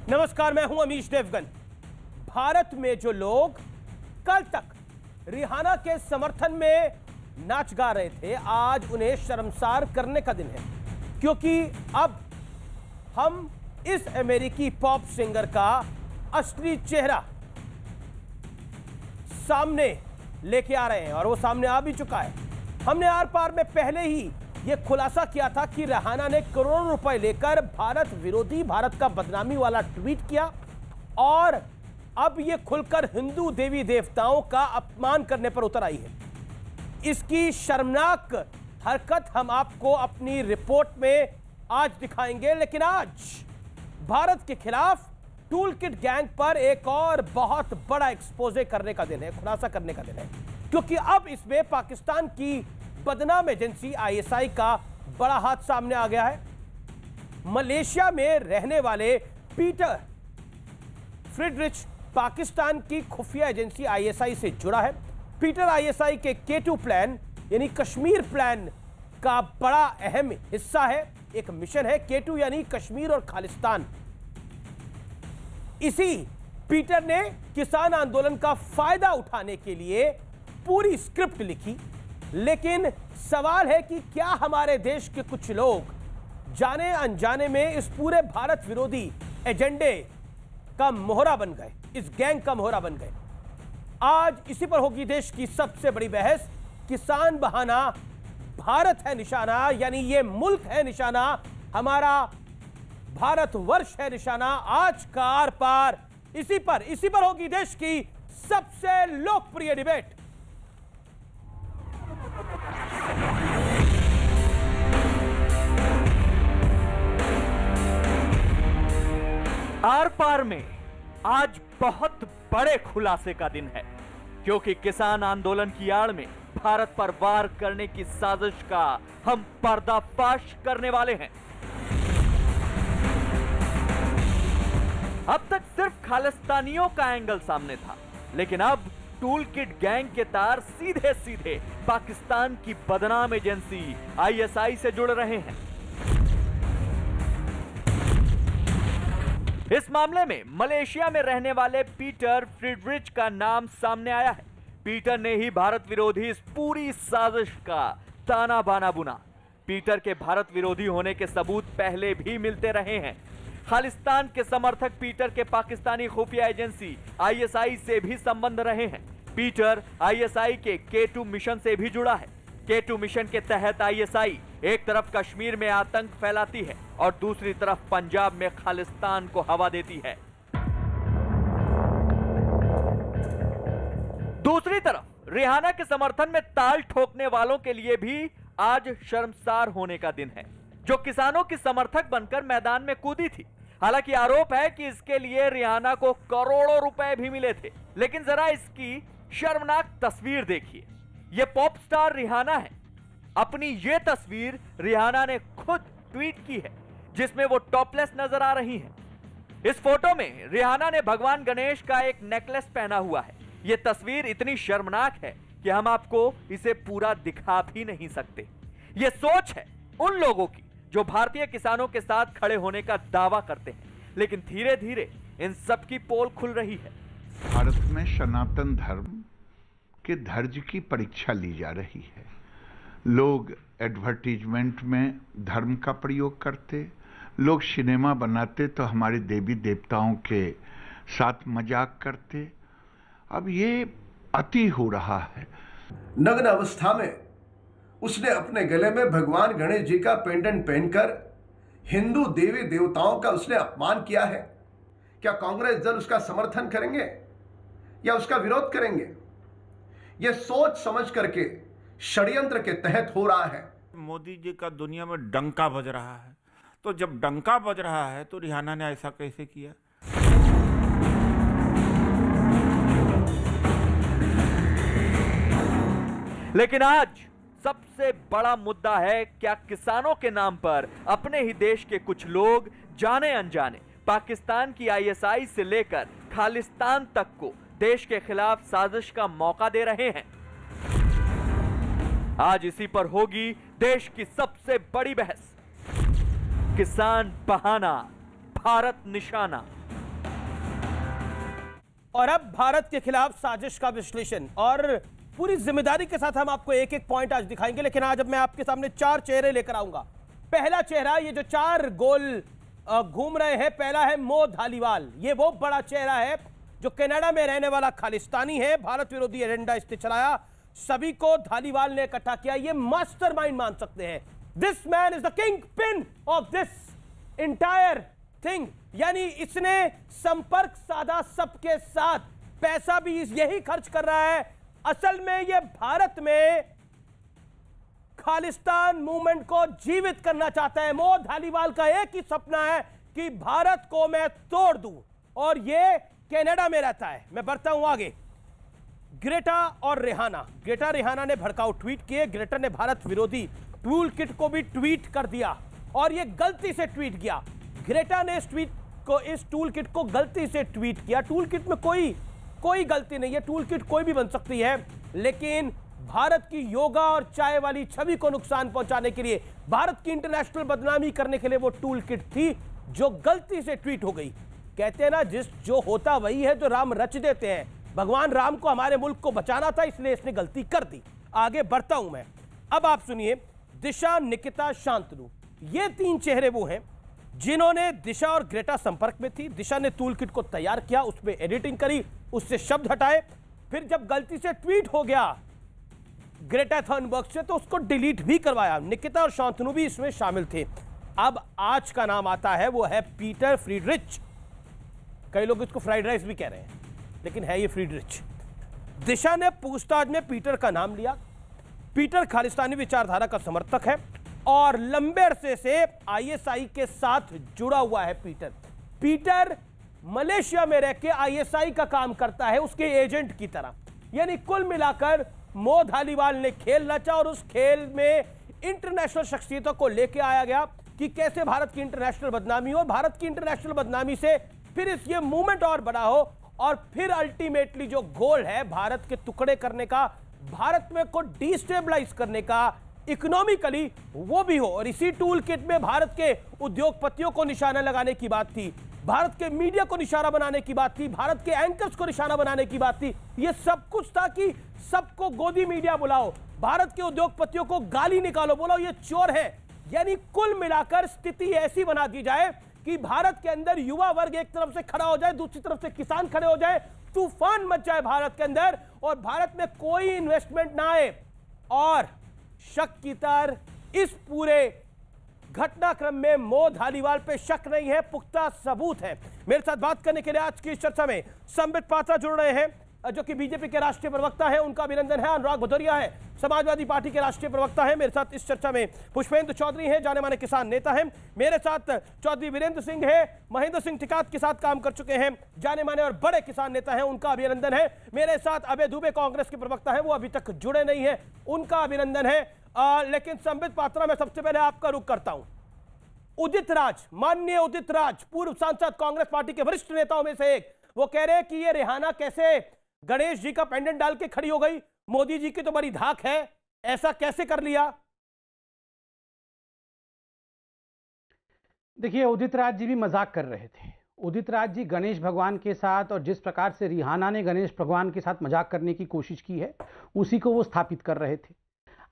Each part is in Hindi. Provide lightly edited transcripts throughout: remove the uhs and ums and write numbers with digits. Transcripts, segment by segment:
नमस्कार, मैं हूं अमीश देवगन। भारत में जो लोग कल तक रिहाना के समर्थन में नाच गा रहे थे, आज उन्हें शर्मसार करने का दिन है, क्योंकि अब हम इस अमेरिकी पॉप सिंगर का असली चेहरा सामने लेके आ रहे हैं और वो सामने आ भी चुका है। हमने आर पार में पहले ही यह खुलासा किया था कि रिहाना ने करोड़ों रुपए लेकर भारत विरोधी, भारत का बदनामी वाला ट्वीट किया और अब यह खुलकर हिंदू देवी देवताओं का अपमान करने पर उतर आई है। इसकी शर्मनाक हरकत हम आपको अपनी रिपोर्ट में आज दिखाएंगे, लेकिन आज भारत के खिलाफ टूल किट गैंग पर एक और बहुत बड़ा एक्सपोजे करने का दिन है, खुलासा करने का दिन है, क्योंकि अब इसमें पाकिस्तान की बदनाम एजेंसी आईएसआई का बड़ा हाथ सामने आ गया है। मलेशिया में रहने वाले पीटर फ्रिडरिच पाकिस्तान की खुफिया एजेंसी आईएसआई से जुड़ा है। पीटर आईएसआई के K2 प्लान यानी कश्मीर प्लान का बड़ा अहम हिस्सा है। एक मिशन है K2 यानी कश्मीर और खालिस्तान। इसी पीटर ने किसान आंदोलन का फायदा उठाने के लिए पूरी स्क्रिप्ट लिखी, लेकिन सवाल है कि क्या हमारे देश के कुछ लोग जाने अनजाने में इस पूरे भारत विरोधी एजेंडे का मोहरा बन गए, इस गैंग का मोहरा बन गए। आज इसी पर होगी देश की सबसे बड़ी बहस। किसान बहाना, भारत है निशाना, यानी ये मुल्क है निशाना, हमारा भारतवर्ष है निशाना। आज का आर पार इसी पर होगी देश की सबसे लोकप्रिय डिबेट। आर पार में आज बहुत बड़े खुलासे का दिन है, क्योंकि किसान आंदोलन की आड़ में भारत पर वार करने की साजिश का हम पर्दाफाश करने वाले हैं। अब तक सिर्फ खालिस्तानियों का एंगल सामने था, लेकिन अब टूल किट गैंग के तार सीधे सीधे पाकिस्तान की बदनाम एजेंसी आईएसआई से जुड़ रहे हैं। इस मामले में मलेशिया में रहने वाले पीटर फ्रिडरिच का नाम सामने आया है। पीटर ने ही भारत विरोधी इस पूरी साजिश का ताना बाना बुना। पीटर के भारत विरोधी होने के सबूत पहले भी मिलते रहे हैं। खालिस्तान के समर्थक पीटर के पाकिस्तानी खुफिया एजेंसी आईएसआई से भी संबंध रहे हैं। पीटर आईएसआई के K2 मिशन से भी जुड़ा है। K2 मिशन के तहत आईएसआई एक तरफ कश्मीर में आतंक फैलाती है और दूसरी तरफ पंजाब में खालिस्तान को हवा देती है। दूसरी तरफ रिहाना के समर्थन में ताल ठोकने वालों के लिए भी आज शर्मसार होने का दिन है, जो किसानों की समर्थक बनकर मैदान में कूदी थी। हालांकि आरोप है कि इसके लिए रिहाना को करोड़ों रुपए भी मिले थे, लेकिन जरा इसकी शर्मनाक तस्वीर देखिए। यह पॉप स्टार रिहाना है। अपनी यह तस्वीर रिहाना ने खुद ट्वीट की है, जिसमें वो टॉपलेस नजर आ रही हैं। इस फोटो में रिहाना ने भगवान गणेश का एक नेकलेस पहना हुआ है। यह तस्वीर इतनी शर्मनाक है कि हम आपको इसे पूरा दिखा भी नहीं सकते। यह सोच है उन लोगों की जो भारतीय किसानों के साथ खड़े होने का दावा करते हैं, लेकिन धीरे धीरे इन सब की पोल खुल रही है। भारत में सनातन धर्म के धैर्य की परीक्षा ली जा रही है। लोग एडवर्टीजमेंट में धर्म का प्रयोग करते, लोग सिनेमा बनाते तो हमारे देवी देवताओं के साथ मजाक करते। अब ये अति हो रहा है। नग्न अवस्था में उसने अपने गले में भगवान गणेश जी का पेंडेंट पहनकर हिंदू देवी देवताओं का उसने अपमान किया है। क्या कांग्रेस दल उसका समर्थन करेंगे या उसका विरोध करेंगे? यह सोच समझ करके षड्यंत्र के तहत हो रहा है। मोदी जी का दुनिया में डंका बज रहा है, तो जब डंका बज रहा है तो रिहाना ने ऐसा कैसे किया? लेकिन आज सबसे बड़ा मुद्दा है, क्या किसानों के नाम पर अपने ही देश के कुछ लोग जाने अनजाने पाकिस्तान की आईएसआई से लेकर खालिस्तान तक को देश के खिलाफ साजिश का मौका दे रहे हैं। आज इसी पर होगी देश की सबसे बड़ी बहस। किसान बहाना, भारत निशाना। और अब भारत के खिलाफ साजिश का विश्लेषण और पूरी जिम्मेदारी के साथ हम आपको एक एक पॉइंट आज दिखाएंगे। लेकिन आज अब मैं आपके सामने 4 चेहरे लेकर आऊंगा। पहला चेहरा, ये जो 4 गोल घूम रहे हैं, पहला है मो धालीवाल। ये वो बड़ा चेहरा है जो कनाडा में रहने वाला खालिस्तानी है, भारत विरोधी एजेंडा इसने चलाया, सभी को धालीवाल ने इकट्ठा किया। ये मास्टरमाइंड मान सकते हैं। This man is the king pin of this entire thing. यानी इसने संपर्क साधा सबके साथ, पैसा भी यही खर्च कर रहा है। असल में ये भारत में खालिस्तान मूवमेंट को जीवित करना चाहता है। मो धालीवाल का एक ही सपना है कि भारत को मैं तोड़ दूं, और ये कनाडा में रहता है। मैं बढ़ता हूं आगे। ग्रेटा और रिहाना। ग्रेटा रिहाना ने भड़काऊ ट्वीट किए। ग्रेटा ने भारत विरोधी टूल किट को भी ट्वीट कर दिया, और ये गलती से ट्वीट किया। ग्रेटा ने इस टूल किट को गलती से ट्वीट किया। टूल किट में कोई गलती नहीं है, टूल किट कोई भी बन सकती है, लेकिन भारत की योगा और चाय वाली छवि को नुकसान पहुंचाने के लिए, भारत की इंटरनेशनल बदनामी करने के लिए वो टूल किट थी जो गलती से ट्वीट हो गई। कहते हैं ना, जो होता वही है जो राम रच देते हैं। भगवान राम को हमारे मुल्क को बचाना था, इसलिए इसने गलती कर दी। आगे बढ़ता हूं मैं। अब आप सुनिए, दिशा, निकिता, शांतनु, ये 3 चेहरे वो हैं जिन्होंने, दिशा और ग्रेटा संपर्क में थी। दिशा ने टूल किट को तैयार किया, उसमें एडिटिंग करी, उससे शब्द हटाए, फिर जब गलती से ट्वीट हो गया ग्रेटा थर्नबर्ग से तो उसको डिलीट भी करवाया। निकिता और शांतनु भी इसमें शामिल थे। अब आज का नाम आता है, वो है पीटर फ्रीडरिच। कई लोग इसको फ्राइड राइस भी कह रहे हैं, लेकिन है ये फ्रीडरिच। दिशा ने पूछताछ में पीटर का नाम लिया। पीटर खालिस्तानी विचारधारा का समर्थक है और लंबे अरसे से आईएसआई के साथ जुड़ा हुआ है। पीटर मलेशिया में रह के आईएसआई का काम करता है, उसके एजेंट की तरह। यानी कुल मिलाकर मो धालीवाल ने खेल रचा, और उस खेल में इंटरनेशनल शख्सियतों को लेके आया गया कि कैसे भारत की इंटरनेशनल बदनामी हो, भारत की इंटरनेशनल बदनामी से फिर ये मूवमेंट और बड़ा हो, और फिर अल्टीमेटली जो गोल है भारत के टुकड़े करने का, भारत में को डिस्टेबलाइज करने का इकोनॉमिकली, वो भी हो। और इसी टूल किट में भारत के उद्योगपतियों को निशाना लगाने की बात थी, भारत के मीडिया को निशाना बनाने की बात थी, भारत के एंकर्स को निशाना बनाने की बात थी। ये सब कुछ था कि सबको गोदी मीडिया बुलाओ, भारत के उद्योगपतियों को गाली निकालो, बोलो ये चोर है। यानी कुल मिलाकर स्थिति ऐसी बना दी जाए कि भारत के अंदर युवा वर्ग एक तरफ से खड़ा हो जाए, दूसरी तरफ से किसान खड़े हो जाए, तूफान मच जाए भारत के अंदर, और भारत में कोई इन्वेस्टमेंट ना आए। और शक की तार इस पूरे घटनाक्रम में मो धालीवाल पे शक नहीं है, पुख्ता सबूत है। मेरे साथ बात करने के लिए आज की इस चर्चा में संबित पात्रा जुड़ रहे हैं, जो कि बीजेपी के राष्ट्रीय प्रवक्ता हैं, उनका अभिनंदन है। अनुराग भदौरिया है, समाजवादी पार्टी के राष्ट्रीय प्रवक्ता हैं। मेरे साथ इस चर्चा में पुष्पेंद्र चौधरी हैं, जाने माने किसान नेता हैं। मेरे साथ चौधरी वीरेंद्र सिंह है, महेंद्र सिंह टिकात के साथ काम कर चुके हैं, जाने माने और बड़े किसान नेता हैं, उनका अभिनंदन है। मेरे साथ अभय दुबे कांग्रेस के प्रवक्ता हैं, वो अभी तक जुड़े नहीं है, उनका अभिनंदन है। लेकिन संबित पात्रा, मैं सबसे पहले आपका रुख करता हूं। उदित राज, माननीय उदित राज, पूर्व सांसद, कांग्रेस पार्टी के वरिष्ठ नेताओं में से एक, वो कह रहे हैं कि ये रिहाना कैसे गणेश जी का पेंडेंट डाल के खड़ी हो गई, मोदी जी की तो बड़ी धाक है, ऐसा कैसे कर लिया? देखिए, उदित राज जी भी मजाक कर रहे थे। उदित राज जी गणेश भगवान के साथ, और जिस प्रकार से रिहाना ने गणेश भगवान के साथ मजाक करने की कोशिश की है, उसी को वो स्थापित कर रहे थे।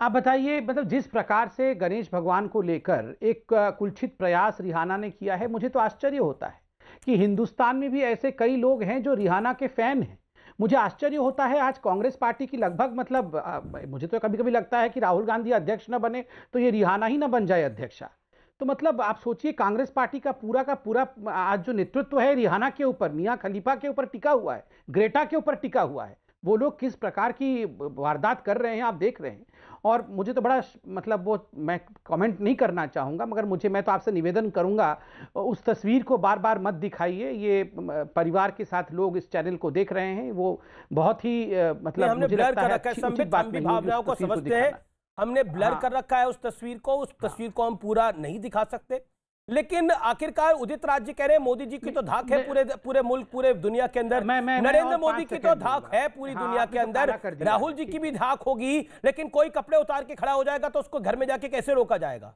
आप बताइए, मतलब जिस प्रकार से गणेश भगवान को लेकर एक कुलक्षित प्रयास रिहाना ने किया है, मुझे तो आश्चर्य होता है कि हिंदुस्तान में भी ऐसे कई लोग हैं जो रिहाना के फैन हैं। मुझे आश्चर्य होता है, आज कांग्रेस पार्टी की लगभग, मतलब मुझे तो कभी कभी लगता है कि राहुल गांधी अध्यक्ष न बने तो ये रिहाना ही न बन जाए अध्यक्षा। तो मतलब आप सोचिए, कांग्रेस पार्टी का पूरा आज जो नेतृत्व है रिहाना के ऊपर, मियां खलीफा के ऊपर टिका हुआ है, ग्रेटा के ऊपर टिका हुआ है। वो लोग किस प्रकार की वारदात कर रहे हैं आप देख रहे हैं। और मुझे तो बड़ा, मतलब वो मैं कमेंट नहीं करना चाहूँगा, मगर मैं तो आपसे निवेदन करूँगा, उस तस्वीर को बार बार मत दिखाइए। ये परिवार के साथ लोग इस चैनल को देख रहे हैं, वो बहुत ही मतलब मुझे लगता है उचित बात नहीं, भावनाओं को समझते हैं। हमने ब्लर कर रखा है उस तस्वीर को, उस तस्वीर को हम पूरा नहीं दिखा सकते। लेकिन आखिरकार उदित राज जी कह रहे हैं मोदी जी की तो धाक है पूरे मुल्क, पूरे दुनिया के अंदर। नरेंद्र मोदी की तो धाक है पूरी दुनिया के अंदर, राहुल जी की भी धाक होगी, लेकिन कोई कपड़े उतार के खड़ा हो जाएगा तो उसको घर में जाके कैसे रोका जाएगा?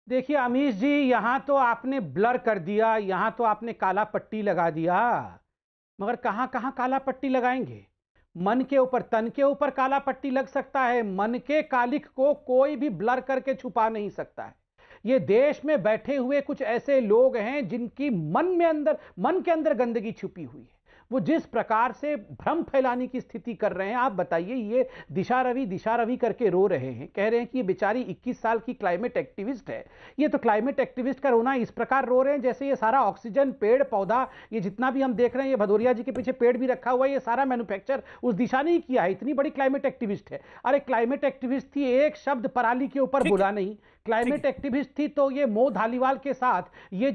देखिए अमीश जी, यहां तो आपने ब्लर कर दिया, यहां तो आपने काला पट्टी लगा दिया, मगर कहां कहां काला पट्टी लगाएंगे? मन के ऊपर, तन के ऊपर काला पट्टी लग सकता है, मन के कालिख को कोई भी ब्लर करके छुपा नहीं सकता है। ये देश में बैठे हुए कुछ ऐसे लोग हैं जिनकी मन के अंदर गंदगी छुपी हुई है। वो जिस प्रकार से भ्रम फैलाने की स्थिति कर रहे हैं, आप बताइए, ये दिशा रवि करके रो रहे हैं, कह रहे हैं कि ये बेचारी 21 साल की क्लाइमेट एक्टिविस्ट है। ये तो क्लाइमेट एक्टिविस्ट का रोना इस प्रकार रो रहे हैं जैसे ये सारा ऑक्सीजन, पेड़ पौधा, ये जितना भी हम देख रहे हैं, ये भदौरिया जी के पीछे पेड़ भी रखा हुआ है, ये सारा मैन्युफैक्चर उस दिशा ने ही किया है। इतनी बड़ी क्लाइमेट एक्टिविस्ट है। अरे क्लाइमेट एक्टिविस्ट थी, एक शब्द पराली के ऊपर बोला नहीं। क्लाइमेट एक्टिविस्ट थी तो ये मो धालीवाल के साथ ये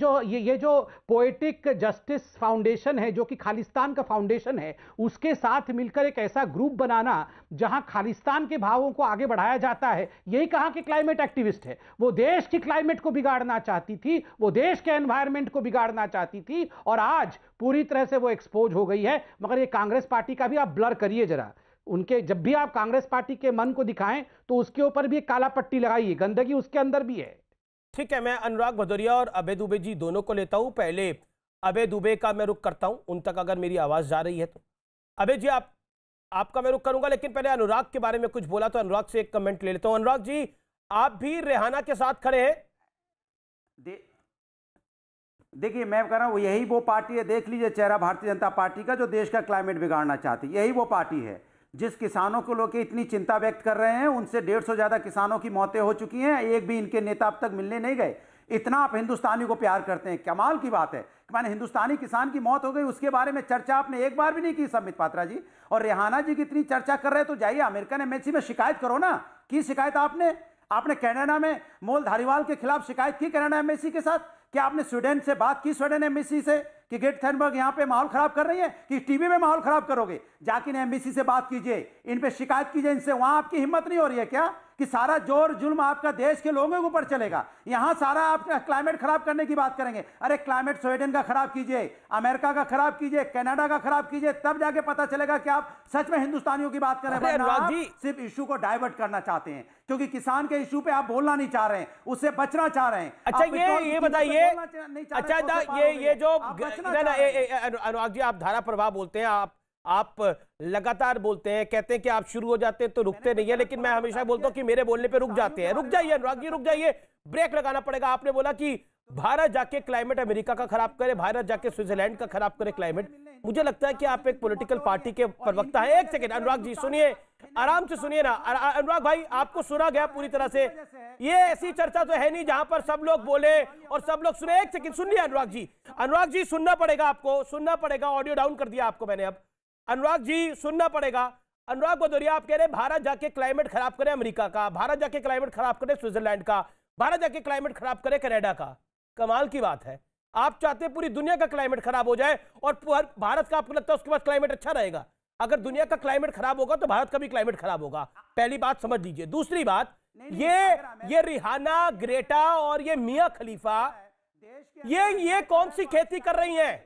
जो पोएटिक जस्टिस फाउंडेशन है, जो कि खालिस्तान का फाउंडेशन है, उसके साथ मिलकर एक ऐसा ग्रुप बनाना जहां खालिस्तान के भावों को आगे बढ़ाया जाता है, यही कहा कि क्लाइमेट एक्टिविस्ट है। वो देश की क्लाइमेट को बिगाड़ना चाहती थी, वो देश के एनवायरमेंट को बिगाड़ना चाहती थी, और आज पूरी तरह से वो एक्सपोज हो गई है। मगर ये कांग्रेस पार्टी का भी आप ब्लर करिए जरा, उनके जब भी आप कांग्रेस पार्टी के मन को दिखाएं तो उसके ऊपर भी एक काला पट्टी लगाइए, गंदगी उसके अंदर भी है। ठीक है, मैं अनुराग भदौरिया और अभय दुबे जी दोनों को लेता हूं। पहले अभय दुबे का मैं रुख करता हूं, उन तक अगर मेरी आवाज जा रही है तो। अभय जी, आपका मैं रुख करूंगा, लेकिन पहले अनुराग के बारे में कुछ बोला तो अनुराग से एक कमेंट ले लेता हूं। अनुराग जी, आप भी रेहाना के साथ खड़े हैं? देखिए, मैं कह रहा हूं यही वो पार्टी है, देख लीजिए चेहरा भारतीय जनता पार्टी का, जो देश का क्लाइमेट बिगाड़ना चाहती है। यही वो पार्टी है जिस किसानों को लोग इतनी चिंता व्यक्त कर रहे हैं। उनसे 150 ज्यादा किसानों की मौतें हो चुकी हैं, एक भी इनके नेता अब तक मिलने नहीं गए। इतना आप हिंदुस्तानी को प्यार करते हैं, कमाल की बात है। मैंने हिंदुस्तानी किसान की मौत हो गई, उसके बारे में चर्चा आपने एक बार भी नहीं की संबित पात्रा जी। और रेहाना जी की इतनी चर्चा कर रहे हैं तो जाइए अमेरिकन एम्बेसी में शिकायत करो ना। की शिकायत आपने कनाडा में मोल धारीवाल के खिलाफ शिकायत की कनाडा एम्बेसी के साथ? क्या आपने स्वीडन से बात की, स्वीडन एम्बेसी से, कि ग्रेटा थनबर्ग यहां पे माहौल खराब कर रही है, कि टीवी में माहौल खराब करोगे? जाके एम्बेसी से बात कीजिए, इन पे शिकायत कीजिए इनसे। वहां आपकी हिम्मत नहीं हो रही है क्या कि सारा जोर जुल्म आपका देश के लोगों के ऊपर चलेगा? यहां सारा आप क्लाइमेट खराब करने की बात करेंगे। अरे क्लाइमेट स्वीडन का खराब कीजिए, अमेरिका का खराब कीजिए, कनाडा का खराब कीजिए, तब जाके पता चलेगा कि आप सच में हिंदुस्तानियों की बात कर रहे हैं। आप सिर्फ इशू को डाइवर्ट करना चाहते हैं, क्योंकि किसान के इशू पे आप बोलना नहीं चाह रहे हैं, उससे बचना चाह रहे हैं। अच्छा, ये बताइए, अच्छा ये जो अनुराग जी, आप धारा प्रवाह बोलते हैं, आप लगातार बोलते हैं, कहते हैं कि आप शुरू हो जाते हैं तो रुकते नहीं है, लेकिन मैं हमेशा बोलता हूं कि मेरे बोलने पे रुक जाते हैं। रुक जाइए अनुराग जी, रुक जाइए, ब्रेक लगाना पड़ेगा। आपने बोला कि भारत जाके क्लाइमेट अमेरिका का खराब करे, भारत जाके स्विट्जरलैंड का खराब करे क्लाइमेट। मुझे लगता है कि आप एक पॉलिटिकल पार्टी के प्रवक्ता हैं। एक सेकंड अनुराग जी, सुनिए, आराम से सुनिए ना। अनुराग भाई, आपको सुना गया पूरी तरह से? ये ऐसी चर्चा तो है नहीं जहां पर सब लोग बोले और सब लोग सुने। एक सेकंड सुनिए अनुराग जी सुनना पड़ेगा, आपको सुनना पड़ेगा। ऑडियो डाउन कर दिया आपको मैंने। अब अनुराग जी सुनना पड़ेगा। अनुराग भदौरिया, आप कह रहे हैं भारत जाके क्लाइमेट खराब करे अमेरिका का, भारत जाके क्लाइमेट खराब करे स्विट्जरलैंड का, भारत जाके क्लाइमेट खराब करे कनाडा का। कमाल की बात है, आप चाहते हैं पूरी दुनिया का क्लाइमेट खराब हो जाए और भारत का आपको लगता है उसके बाद क्लाइमेट अच्छा रहेगा? अगर दुनिया का क्लाइमेट खराब होगा तो भारत का भी क्लाइमेट खराब होगा। पहली बात समझ लीजिए। दूसरी बात, ये रिहाना, ग्रेटा और ये मियां खलीफा, ये कौन सी खेती कर रही हैं?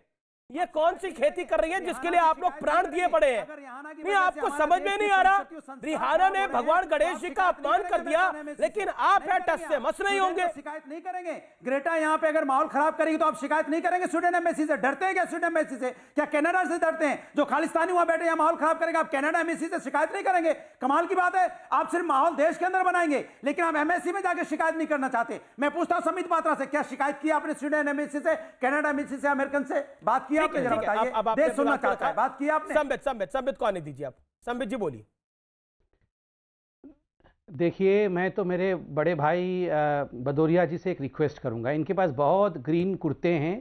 ये कौन सी खेती कर रही है जिसके लिए आप लोग प्राण दिए पड़े हैं? नहीं, आपको समझ में नहीं आ रहा? रिहाना ने भगवान गणेश जी का अपमान कर दिया, लेकिन आप है टस से मस नहीं होंगे। शिकायत नहीं करेंगे। ग्रेटा यहाँ पे अगर माहौल खराब करेगी तो आप शिकायत नहीं करेंगे स्वीडन एम्बेसी से? डरते हैं क्या स्वीडन एम्बेसी से? क्या कनाडा से डरते हैं? जो खालिस्तानी वहां बैठे यहाँ माहौल खराब करेगा, आप कनाडा एम्बेसी से शिकायत नहीं करेंगे? कमाल की बात है। आप सिर्फ माहौल देश के अंदर बनाएंगे, लेकिन आप एम्बेसी में जाकर शिकायत नहीं करना चाहते। मैं पूछता हूं संबित पात्रा से, क्या शिकायत की आपने स्वीडन एम्बेसी से, कनाडा एम्बेसी से, अमेरिकन से? बात की आपने? जरा बताइए, देश सुनना चाहता है। बात की आपने? संबित को आने दीजिए। आप संबित जी बोलिए। देखिए, मैं तो मेरे बड़े भाई भदौरिया जी से एक रिक्वेस्ट करूंगा। इनके पास बहुत ग्रीन कुर्ते हैं।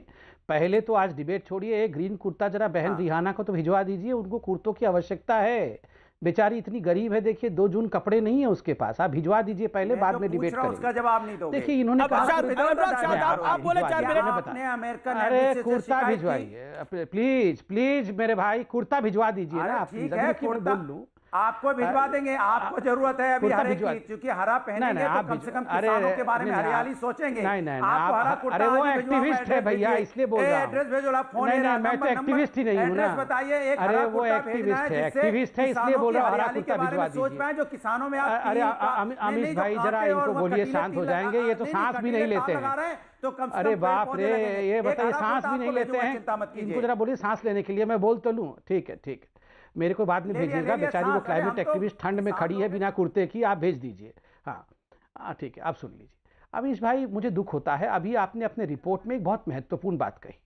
पहले तो आज डिबेट छोड़िए, एक ग्रीन कुर्ता जरा बहन रिहाना को तो भिजवा दीजिए, उनको कुर्तों की आवश्यकता है। बेचारी इतनी गरीब है, देखिए 2 जून कपड़े नहीं है उसके पास। आप भिजवा दीजिए पहले, बाद में डिबेट करेंगे। उसका जवाब नहीं दोगे। देखिए इन्होंने कहा, आप बोले 4 मिनट। अमेरिकन, अरे कुर्ता भिजवाइए प्लीज मेरे भाई, कुर्ता भिजवा दीजिए ना। आप ठीक है, बोल लूं, आपको भिजवा देंगे, आपको जरूरत है अभी हरे की, क्योंकि हरा पहनेंगे तो कम से कम किसानों के बारे में हरियाली सोचेंगे। आपको हरा कुर्ता, अरे वो एक्टिविस्ट है भैया, इसलिए बोल रहा हूं। एड्रेस भेजो, आप फोन ले रहा हूं, मैं तो एक्टिविस्ट ही नहीं हूं ना। एड्रेस बताइए, एक अरे हरा वो कुर्ता भेजना है, एक्टिविस्ट है इसलिए बोल रहा हूं, हरा कुर्ता भिजवा सोच दीजिए। पाए जो किसानों में आप। अरे अमीश भाई जरा इनको बोलिए शांत हो जाएंगे, ये तो सांस भी नहीं लेते हैं। तो कम से अरे कम बाप रे, ये बताइए सांस भी नहीं लेते हैं, चिंता मत कीजिए। इनको जरा बोलिए सांस लेने के लिए, मैं बोल तो लूं। ठीक है ठीक है, मेरे को बाद में भेजिएगा, बेचारी वो क्लाइमेट एक्टिविस्ट ठंड में खड़ी है बिना कुर्ते की, आप भेज दीजिए। हाँ ठीक है, आप सुन लीजिए। अमीश भाई मुझे दुख होता है, अभी आपने अपने रिपोर्ट में एक बहुत महत्वपूर्ण बात कही।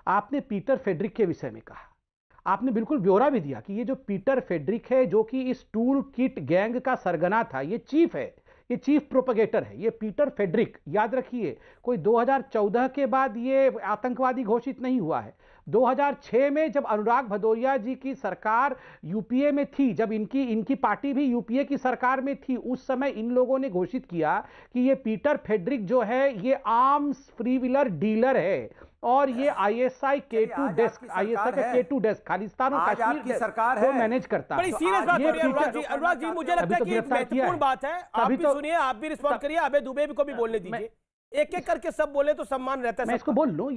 आपने पीटर फेड्रिक के विषय में कहा, आपने बिल्कुल ब्यौरा भी दिया कि ये जो पीटर फेड्रिक है, जो कि इस टूल किट गैंग का सरगना था, ये चीफ है, ये चीफ प्रोपेगेटर है, ये पीटर फेड्रिक। याद रखिए, कोई 2014 के बाद ये आतंकवादी घोषित नहीं हुआ है। 2006 में जब अनुराग भदौरिया जी की सरकार यूपीए में थी, जब इनकी पार्टी भी यूपीए की सरकार में थी, उस समय इन लोगों ने घोषित किया कि ये पीटर फेड्रिक जो है ये आर्म्स फ्री व्हीलर डीलर है और ये आईएसआई K2 डेस्क, आईएसआई का K2 डेस्क खालिस्तान और कश्मीर की सरकार को मैनेज करता है। बड़ी सीरियस बात हो रही है अनुराग जी, मुझे लगता है कि एक महत्वपूर्ण बात है, आप भी सुनिए, आप भी रिस्पॉन्ड करिए, अबे दुबे को भी बोलने दीजिए, एक एक करके सब बोले तो सम्मान रहता है। मैं इसको बोल लूं,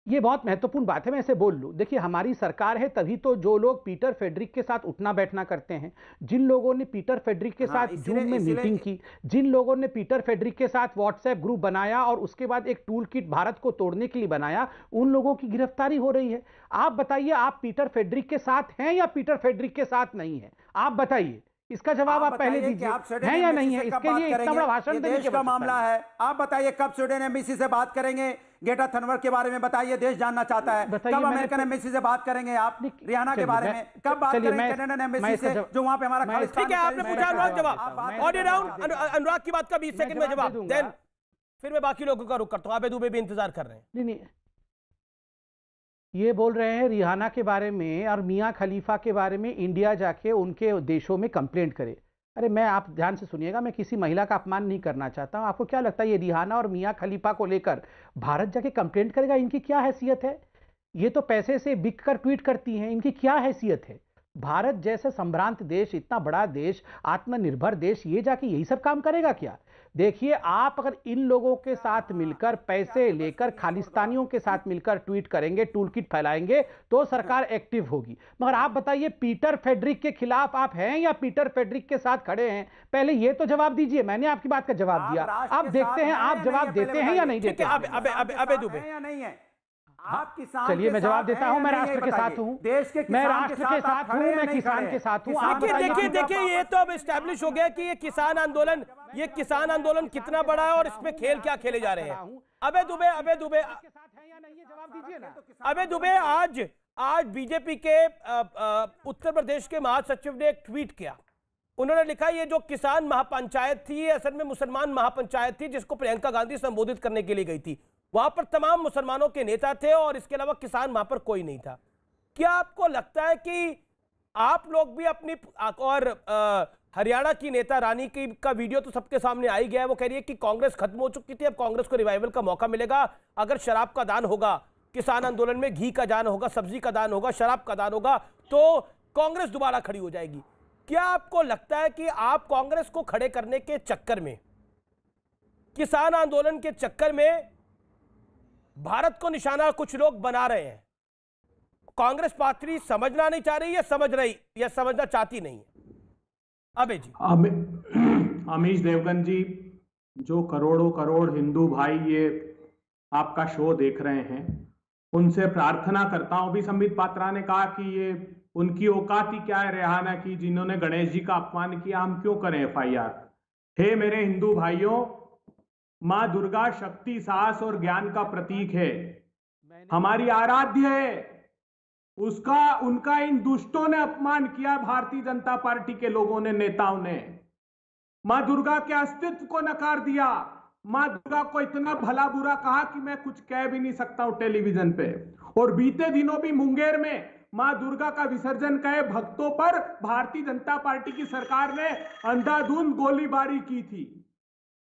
ये बहुत महत्वपूर्ण बात है, मैं इसे बोल लूं। देखिए हमारी सरकार है, तभी तो जो लोग पीटर फेड्रिक के साथ उठना बैठना करते हैं, जिन लोगों ने पीटर फेड्रिक के साथ जूम में मीटिंग की, जिन लोगों ने पीटर फेड्रिक के साथ व्हाट्सएप ग्रुप बनाया और उसके बाद एक टूल किट भारत को तोड़ने के लिए बनाया, उन लोगों की गिरफ्तारी हो रही है। आप बताइए, आप पीटर फेड्रिक के साथ हैं या पीटर फेड्रिक के साथ नहीं है? आप बताइए, इसका जवाब आप पहले दीजिए, है या नहीं है? इसके लिए इतना बड़ा भाषण देने के मामला है। आप बताइए कब स्वीडन एम्बेसी से बात करेंगे? ग्रेटा थनबर्ग के बारे में बताइए, देश जानना चाहता है। कब अमेरिकन एम्बेसी से बात करेंगे आप? रिहाना के बारे में कब बात करेंगे? कनाडियन एम्बेसी से जो वहां पे हमारा खालिस्तान। ठीक है, आपने पूछा अनुराग, जवाब ऑडियो राउंड, अनुराग की बात का 20 सेकंड में जवाब, देन फिर मैं बाकी लोगों का रुख करता हूं। आबे दुबे भी इंतजार कर रहे हैं। नहीं, ये बोल रहे हैं रिहाना के बारे में और मियां खलीफा के बारे में इंडिया जाके उनके देशों में कंप्लेंट करे। अरे मैं, आप ध्यान से सुनिएगा, मैं किसी महिला का अपमान नहीं करना चाहता हूं। आपको क्या लगता है ये रिहाना और मियां खलीफा को लेकर भारत जाके कंप्लेंट करेगा? इनकी क्या हैसियत है? ये तो पैसे से बिक कर ट्वीट करती हैं, इनकी क्या हैसियत है? भारत जैसे संभ्रांत देश, इतना बड़ा देश, आत्मनिर्भर देश, ये जाके यही सब काम करेगा क्या? देखिए, आप अगर इन लोगों के साथ मिलकर पैसे लेकर खालिस्तानियों के साथ मिलकर ट्वीट करेंगे, टूलकिट फैलाएंगे, तो सरकार एक्टिव होगी। मगर आप बताइए, पीटर फेड्रिक के खिलाफ आप हैं या पीटर फेड्रिक के साथ खड़े हैं? पहले ये तो जवाब दीजिए। मैंने आपकी बात का जवाब दिया, आप देखते हैं आप जवाब देते हैं या नहीं देते? अबे दुबे या नहीं है? आप किसान, चलिए मैं जवाब देता हूं, मैं राष्ट्र के साथ हूं, देश के, मैं राष्ट्र के साथ हूं, मैं किसान के साथ हूं। देखिए ये तो अब एस्टैब्लिश हो गया कि ये किसान आंदोलन कितना बड़ा है और इसमें खेल क्या खेले जा रहे हैं। अबे दुबे आज बीजेपी के उत्तर प्रदेश के महासचिव ने एक ट्वीट किया। उन्होंने लिखा, ये जो किसान महापंचायत थी, ये असल में मुसलमान महापंचायत थी जिसको प्रियंका गांधी संबोधित करने के लिए गई थी। वहां पर तमाम मुसलमानों के नेता थे और इसके अलावा किसान वहां पर कोई नहीं था। क्या आपको लगता है कि आप लोग भी अपनी, और हरियाणा की नेता रानी का वीडियो तो सबके सामने आ ही गया है, वो कह रही है कि कांग्रेस खत्म हो चुकी थी, अब कांग्रेस को रिवाइवल का मौका मिलेगा। अगर शराब का दान होगा, किसान आंदोलन में घी का दान होगा, सब्जी का दान होगा, शराब का दान होगा, तो कांग्रेस दोबारा खड़ी हो जाएगी। क्या आपको लगता है कि आप कांग्रेस को खड़े करने के चक्कर में, किसान आंदोलन के चक्कर में भारत को निशाना कुछ लोग बना रहे हैं? कांग्रेस पार्टी समझना नहीं चाह रही है, समझ रही या समझना चाहती नहीं है? अबे जी, अमीश देवगन जी, जो करोड़ों करोड़ हिंदू भाई ये आपका शो देख रहे हैं, उनसे प्रार्थना करता हूं। भी संबित पात्रा ने कहा कि ये उनकी औकात ही क्या है रिहाना की, जिन्होंने गणेश जी का अपमान किया, हम क्यों करें FIR? हे मेरे हिंदू भाइयों, मां दुर्गा शक्ति, साहस और ज्ञान का प्रतीक है, हमारी आराध्य है। उनका इन दुष्टों ने अपमान किया, भारतीय जनता पार्टी के लोगों ने, नेताओं ने मां दुर्गा के अस्तित्व को नकार दिया। मां दुर्गा को इतना भला बुरा कहा कि मैं कुछ कह भी नहीं सकता हूं टेलीविजन पे। और बीते दिनों भी मुंगेर में मां दुर्गा का विसर्जन कहे भक्तों पर भारतीय जनता पार्टी की सरकार ने अंधाधुंध गोलीबारी की थी,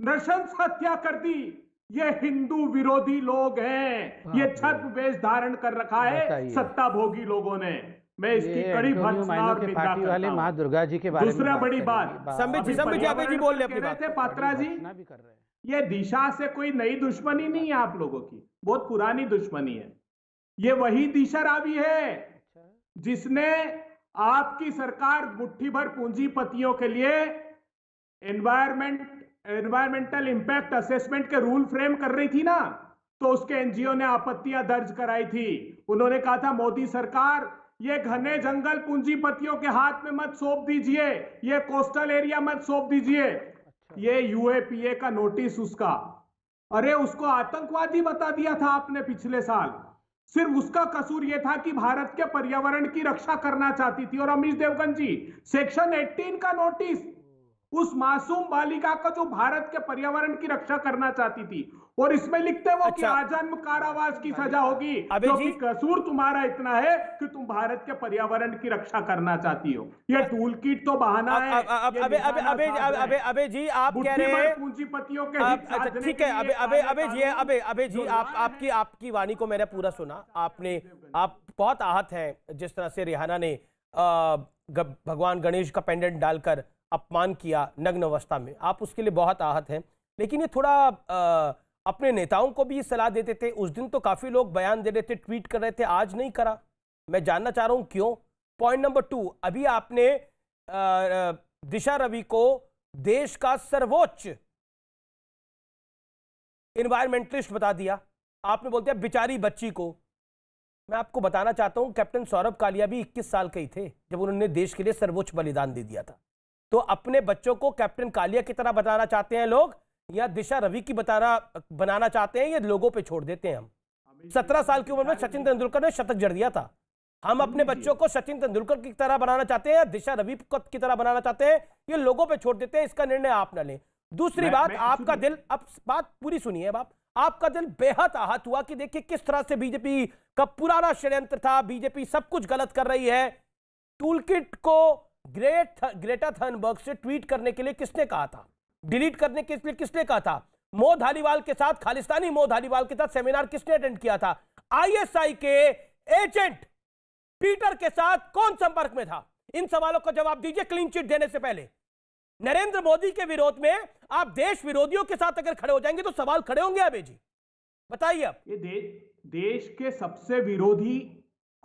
नृशंस हत्या कर दी। ये हिंदू विरोधी लोग हैं, ये छद्म वेश धारण कर रखा है सत्ता भोगी लोगों ने। मैं इसकी कड़ी भर्त्सना और के निंदा पार्टी वाले करता माँ हूं। दुर्गा जी के बारे में दूसरा बड़ी करेंगे। बात, संबित जी आबे जी बोल ले अपनी बात। पात्रा जी, भी कर रहे हैं। ये दिशा से कोई नई दुश्मनी नहीं है आप लोगों की, बहुत पुरानी दुश्मनी है। ये वही दिशा रावी है जिसने आपकी सरकार मुट्ठी भर पूंजीपतियों के लिए एनवायरमेंटल इंपैक्ट असेसमेंट के रूल फ्रेम कर रही थी ना, तो उसके एनजीओ ने आपत्तियां दर्ज कराई थी। उन्होंने कहा था मोदी सरकार ये घने जंगल पूंजीपतियों के हाथ में मत सौंप दीजिए, ये कोस्टल एरिया मत सौंप दीजिए। ये यूएपीए का नोटिस उसका, अरे उसको आतंकवादी बता दिया था आपने पिछले साल। सिर्फ उसका कसूर यह था कि भारत के पर्यावरण की रक्षा करना चाहती थी। और अमीश देवगन जी, सेक्शन 18 का नोटिस उस मासूम बालिका का जो भारत के पर्यावरण की रक्षा करना चाहती थी, और इसमें लिखते वो कि आजन्म कारावास की सजा होगी क्योंकि कसूर तुम्हारा इतना है कि तुम भारत के पर्यावरण की रक्षा करना चाहती हो। ये टूल किट तो बहाना है। अबे जी आप कह रहे हैं पूंजीपतियों के, ठीक है। अबे जी आपकी वाणी को मैंने पूरा सुना। आप बहुत आहत हैं जिस तरह से रिहाना ने भगवान गणेश का पेंडेंट डालकर अपमान किया नग्न अवस्था में, आप उसके लिए बहुत आहत हैं। लेकिन ये थोड़ा अपने नेताओं को भी सलाह देते थे। उस दिन तो काफी लोग बयान दे रहे थे, ट्वीट कर रहे थे, आज नहीं करा। मैं जानना चाह रहा हूं क्यों। पॉइंट नंबर 2, अभी आपने दिशा रवि को देश का सर्वोच्च एनवायरमेंटलिस्ट बता दिया। आपने बोलते हैं बेचारी बच्ची को। मैं आपको बताना चाहता हूं कैप्टन सौरभ कालिया भी 21 साल के ही थे जब उन्होंने देश के लिए सर्वोच्च बलिदान दे दिया था। तो अपने बच्चों को कैप्टन कालिया की तरह बताना चाहते हैं लोग, या दिशा रवि की बनाना चाहते हैं, ये लोगों पे छोड़ देते हैं हम। 17 साल की उम्र में सचिन तेंदुलकर ने शतक जड़ दिया था। हम अपने बच्चों को सचिन तेंदुलकर की तरह बनाना चाहते हैं या दिशा रवि की तरह बनाना चाहते हैं, ये लोगों पे छोड़ देते हैं। इसका निर्णय आप न लें। दूसरी बात, आपका दिल, अब बात पूरी सुनिए बाप, आपका दिल बेहद आहत हुआ कि देखिए किस तरह से बीजेपी का पुराना षड्यंत्र था, बीजेपी सब कुछ गलत कर रही है। टूलकिट को ग्रेटा थर्नबर्ग से ट्वीट करने के लिए किसने कहा था, डिलीट करने के लिए किसने कहा था, मो धालीवाल के साथ, खालिस्तानी मो धालीवाल के साथ सेमिनार किसने अटेंड किया था, आईएसआई के एजेंट पीटर के साथ कौन संपर्क में था? इन सवालों का जवाब दीजिए क्लीन चिट देने से पहले। नरेंद्र मोदी के विरोध में आप देश विरोधियों के साथ अगर खड़े हो जाएंगे तो सवाल खड़े होंगे। अबे जी बताइए। अब ये देश के सबसे विरोधी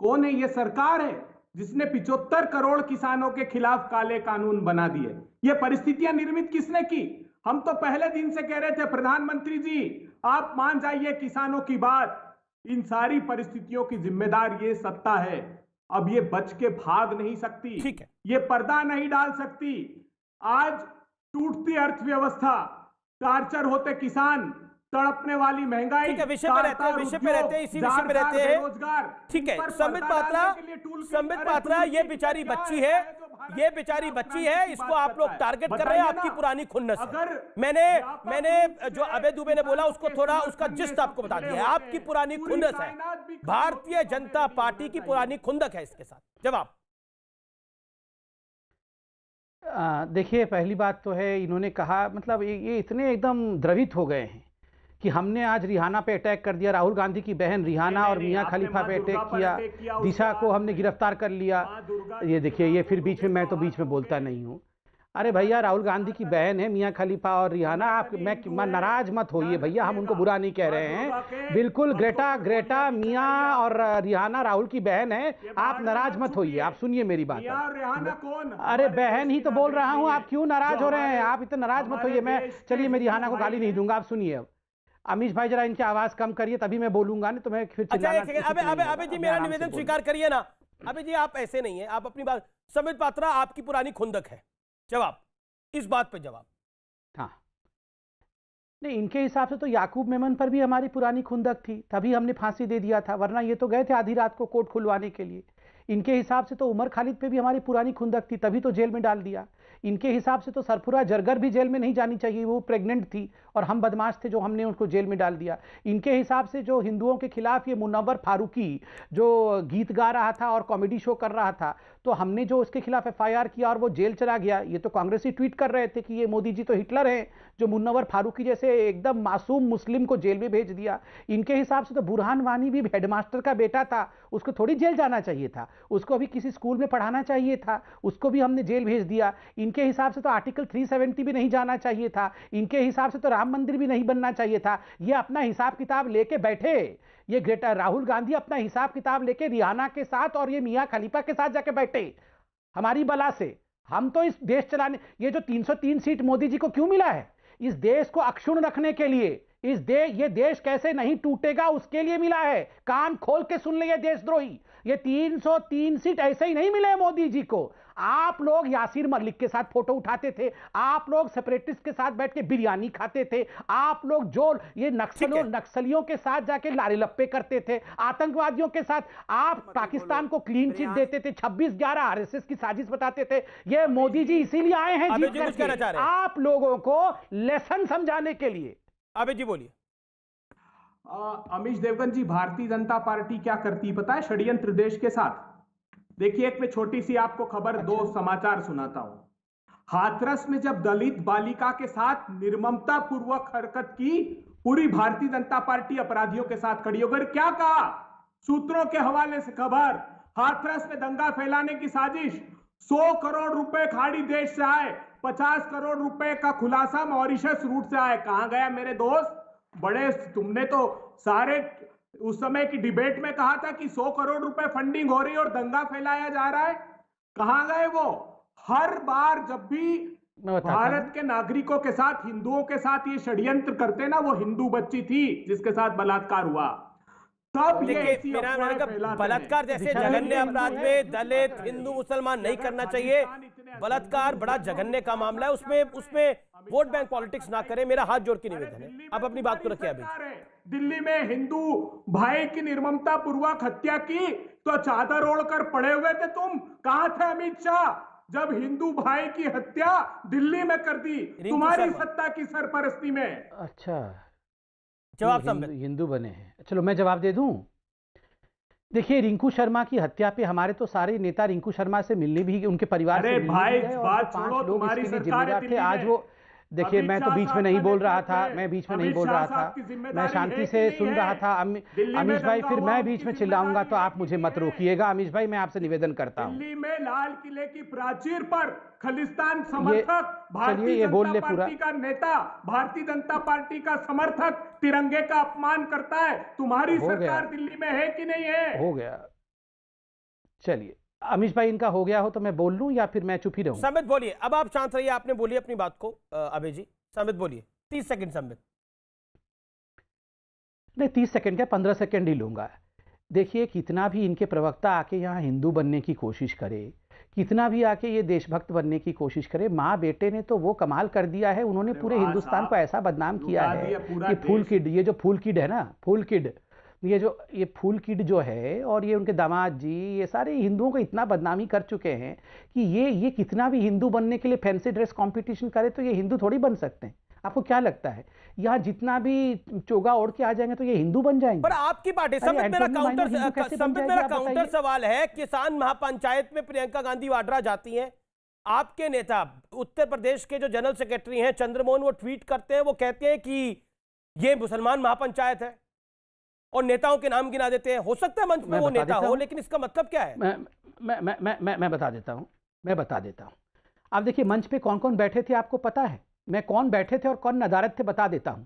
कौन है? ये सरकार है जिसने 75 करोड़ किसानों के खिलाफ काले कानून बना दिए। ये परिस्थितियां निर्मित किसने की? हम तो पहले दिन से कह रहे थे प्रधानमंत्री जी आप मान जाइए किसानों की बात। इन सारी परिस्थितियों की जिम्मेदार ये सत्ता है। अब ये बच के भाग नहीं सकती, ठीक है, ये पर्दा नहीं डाल सकती। आज टूटती अर्थव्यवस्था, टार्चर होते किसान, तड़पने वाली महंगाई, ठीक है, विषय पे रहते हैं, इसी विषय पे रहते हैं। ठीक है, संबित पात्रा ये बेचारी बच्ची है, ये बेचारी बच्ची है, इसको आप लोग टारगेट कर रहे हैं। आपकी पुरानी खुन्नस है। मैंने जो अभय दुबे ने बोला उसको थोड़ा उसका जिस्ट आपको बता दिया है। आपकी पुरानी खुन्नस है, भारतीय जनता पार्टी की पुरानी खुंदक है। इसके साथ जवाब देखिए, पहली बात तो है इन्होंने कहा, मतलब ये इतने एकदम द्रवित हो गए हैं कि हमने आज रिहाना पे अटैक कर दिया। राहुल गांधी की बहन रिहाना और मियां खलीफा पे अटैक किया, दिशा को हमने गिरफ्तार कर लिया। ये देखिए, ये फिर बीच में, मैं तो बीच में बोलता नहीं हूँ। अरे भैया, राहुल गांधी की बहन है मियां खलीफा और रिहाना। आप मैं नाराज मत होइए भैया, हम उनको बुरा नहीं कह रहे हैं। बिल्कुल ग्रेटा मियां और रिहाना राहुल की बहन है। आप नाराज मत होइए, आप सुनिए मेरी बात। अरे बहन ही तो बोल रहा हूँ, आप क्यों नाराज हो रहे हैं? आप इतना नाराज मत होइए। मैं चलिए, मैं रिहाना को गाली नहीं दूंगा, आप सुनिए। अब अमीश भाई जरा इनकी आवाज कम करिए, तभी मैं बोलूंगा, नहीं तो मैं फिर अबे जी मेरा निवेदन स्वीकार करिए ना। अबे जी आप ऐसे नहीं है, आप अपनी बात। संबित पात्रा आपकी पुरानी खुंदक है। जवाब, इस बात पे जवाब। हाँ, नहीं, इनके हिसाब से तो याकूब मेमन पर भी हमारी पुरानी खुंदक थी, तभी हमने फांसी दे दिया था, वरना ये तो गए थे आधी रात को कोर्ट खुलवाने के लिए। इनके हिसाब से तो उमर खालिद पे भी हमारी पुरानी खुंदक थी, तभी तो जेल में डाल दिया। इनके हिसाब से तो सरफुरा जरगर भी जेल में नहीं जानी चाहिए, वो प्रेग्नेंट थी और हम बदमाश थे जो हमने उनको जेल में डाल दिया। इनके हिसाब से जो हिंदुओं के खिलाफ ये मुनव्वर फारूकी जो गीत गा रहा था और कॉमेडी शो कर रहा था, तो हमने जो उसके खिलाफ एफआईआर किया और वो जेल चला गया। ये तो कांग्रेसी ट्वीट कर रहे थे कि ये मोदी जी तो हिटलर हैं जो मुनव्वर फारूकी जैसे एकदम मासूम मुस्लिम को जेल में भेज दिया। इनके हिसाब से तो बुरहान वानी भी हेडमास्टर का बेटा था, उसको थोड़ी जेल जाना चाहिए था, उसको अभी किसी स्कूल में पढ़ाना चाहिए था, उसको भी हमने जेल भेज दिया। इनके हिसाब से तो आर्टिकल 370 भी नहीं जाना चाहिए था, इनके हिसाब से तो राम मंदिर भी नहीं बनना चाहिए था। ये अपना हिसाब किताब लेके बैठे, ये ग्रेटर राहुल गांधी अपना हिसाब किताब लेके रिहाना के साथ और ये मियां खलीफा के साथ जाके बैठे हमारी बला से। हम तो इस देश चलाने, ये जो 303 सीट मोदी जी को क्यों मिला है, इस देश को अक्षुण्ण रखने के लिए, ये देश कैसे नहीं टूटेगा उसके लिए मिला है। कान खोल के सुन ले ये देशद्रोही, ये 303 सीट ऐसे ही नहीं मिले मोदी जी को। आप लोग यासीर मलिक के साथ फोटो उठाते थे, आप लोग सेपरेटिस्ट के साथ बैठ के बिरयानी खाते थे, आप लोग जो ये नक्सलियों के साथ जाके लारे लप्पे करते थे, आतंकवादियों के साथ आप पाकिस्तान को क्लीन चिट देते थे, 26/11 आरएसएस की साजिश बताते थे। ये मोदी जी इसीलिए आए हैं जीत करके, आप लोगों को लेसन समझाने के लिए। अबे जी बोलिए। अमीश देवगन जी, भारतीय जनता पार्टी क्या करती पता है षड्यंत्र देश के साथ? देखिए, एक मैं छोटी सी आपको खबर, दो समाचार सुनाता हूं। हाथरस में जब दलित बालिका के साथ निर्ममता पूर्वक हरकत की, पूरी भारतीय जनता पार्टी अपराधियों के साथ खड़ी हो गई। क्या कहा? सूत्रों के हवाले से खबर, हाथरस में दंगा फैलाने की साजिश, 100 करोड़ रुपए खाड़ी देश से आए, 50 करोड़ रुपए का खुलासा मॉरिशस रूट से आए। कहां गया मेरे दोस्त? बड़े तुमने तो सारे उस समय की डिबेट में कहा था कि 100 करोड़ रुपए फंडिंग हो रही है और दंगा फैलाया जा रहा है। कहां गए वो? हर बार जब भी भारत के नागरिकों के साथ, हिंदुओं के साथ ये षड्यंत्र करते ना, वो हिंदू बच्ची थी जिसके साथ बलात्कार हुआ, तब देखिए मेरा मानना है बलात्कार जैसे जघन्य अपराध में दलित हिंदू मुसलमान नहीं करना चाहिए। बलात्कार बड़ा जघन्य का मामला है, उसमें वोट बैंक पॉलिटिक्स ना करें, मेरा हाथ जोड़ के निवेदन है। आप अपनी बात को रखिए। अभी दिल्ली में हिंदू भाई की निर्ममता पूर्वक हत्या की तो चादर ओढ़कर पड़े हुए थे तुम। कहां थे अमित शाह जब हिंदू भाई की हत्या दिल्ली में कर दी तुम्हारी सत्ता की सरपरस्ती में? अच्छा, जवाब हिंदू बने हैं। चलो मैं जवाब दे दूं। देखिए, रिंकू शर्मा की हत्या पे हमारे तो सारे नेता रिंकू शर्मा से मिलने भी, उनके परिवार से मिलने भी गए और 5 लोग इसके लिए जिम्मेदार थे। आज वो देखिए, मैं तो बीच में नहीं बोल रहा था, मैं शांति से सुन रहा था। अमीश भाई, फिर मैं बीच में चिल्लाऊंगा तो आप मुझे मत रोकिएगा। अमीश भाई, मैं आपसे निवेदन करता हूं। दिल्ली में लाल किले की प्राचीर पर खालिस्तान समर्थक, भारतीय जनता पार्टी का नेता, भारतीय जनता पार्टी का समर्थक तिरंगे का अपमान करता है। तुम्हारी सरकार दिल्ली में है कि नहीं है? हो गया। चलिए अमीश भाई, इनका हो गया हो तो मैं बोल लूं या फिर मैं चुप ही रहूं? संबित बोलिए। अब आप शांत रहिए, आपने बोली अपनी बात को। अभय जी, संबित बोलिए। 30 सेकंड संबित। नहीं, 30 सेकंड क्या, 15 सेकंड ही लूंगा। देखिए, कितना भी इनके प्रवक्ता आके यहाँ हिंदू बनने की कोशिश करे, कितना भी आके ये देशभक्त बनने की कोशिश करे, माँ बेटे ने तो वो कमाल कर दिया है। उन्होंने पूरे हिंदुस्तान को ऐसा बदनाम किया है। ये फूल किड, ये जो फूल किड है ना, फूल किड, ये फूल किड जो है, और ये उनके दामाद जी, ये सारे हिंदुओं को इतना बदनामी कर चुके हैं कि ये कितना भी हिंदू बनने के लिए फैंसी ड्रेस कंपटीशन करे तो ये हिंदू थोड़ी बन सकते हैं। आपको क्या लगता है, यहाँ जितना भी चोगा ओढ़ के आ जाएंगे तो ये हिंदू बन जाएंगे? पर आपकी पार्टी, मेरा काउंटर सवाल है, किसान महापंचायत में प्रियंका गांधी वाड्रा जाती हैं, आपके नेता उत्तर प्रदेश के जो जनरल सेक्रेटरी हैं चंद्रमोहन, वो ट्वीट करते हैं, वो कहते हैं कि ये मुसलमान महापंचायत है और नेताओं के नाम गिना देते हैं। हो सकता है मंच में वो नेता हो, लेकिन इसका मतलब क्या है? मैं बता देता हूं। आप देखिए, मंच पे कौन कौन बैठे थे आपको पता है? मैं कौन बैठे थे और कौन नदारत थे बता देता हूं।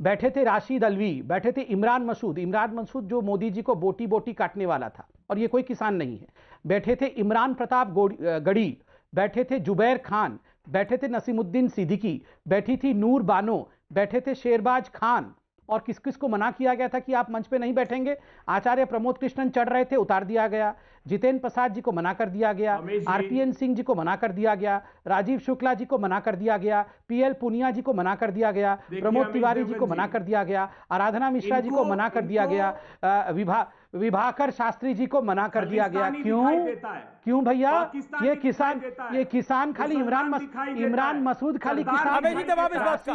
बैठे थे राशिद अलवी, बैठे थे इमरान मसूद जो मोदी जी को बोटी बोटी काटने वाला था और ये कोई किसान नहीं है। बैठे थे इमरान प्रताप गढ़ी, बैठे थे जुबैर खान, बैठे थे नसीमुद्दीन सिद्दीकी, बैठी थी नूर बानो, बैठे थे शेरबाज खान। और किस किस को मना किया गया था कि आप मंच पे नहीं बैठेंगे? आचार्य प्रमोद कृष्णन चढ़ रहे थे, उतार दिया गया। जितेंद्र प्रसाद जी को मना कर दिया गया, आरपीएन सिंह जी को मना कर दिया गया, राजीव शुक्ला जी को मना कर दिया गया, पीएल पुनिया जी को मना कर दिया गया, प्रमोद तिवारी जी को मना कर दिया गया, आराधना मिश्रा जी को मना कर दिया गया, विभाकर शास्त्री जी को मना कर दिया गया। क्यों भैया? ये किसान खाली इमरान मसूद खाली किसान,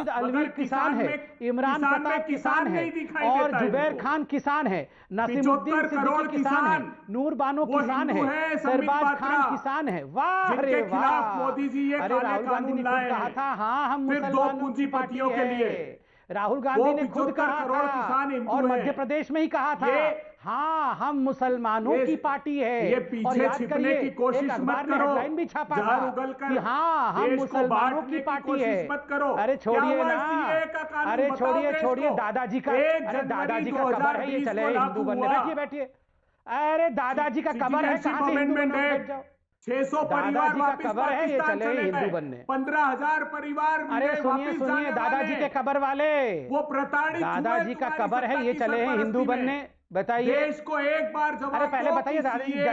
अलवी किसान है, इमरान प्रताप किसान है, और जुबैर खान किसान है, नसीमुद्दीन सिद्दीकी किसान है, नूर बानो किसान है, सरबाज खान किसान है। वाह रे वाह! अरे राहुल गांधी ने खुद कहा था, हाँ हम मुसलमानों की पार्टी है। राहुल गांधी ने खुद कहा था, और मध्य प्रदेश में ही कहा था, हाँ हम मुसलमानों की पार्टी है। ये पीछे छिपने की कोशिश मत करो, हेडलाइन भी छापा था कि हाँ हम मुसलमानों की पार्टी है। अरे छोड़िए ना, अरे छोड़िए दादाजी का, अरे दादाजी का कबर है, ये चले हिंदू बनने। बैठिए, अरे दादाजी का कबर है, कहां से हिंदू बनने बैठ जाओ? 600 परिवार वापस कबर है, ये चले हिंदू बनने। 15,000 परिवार, अरे सुनिए दादाजी के कबर वाले, वो प्रताड़ित दादाजी का कबर है, ये चले हैं हिंदू बनने। बताइए, देश को एक बार जवाब। अरे पहले बताइए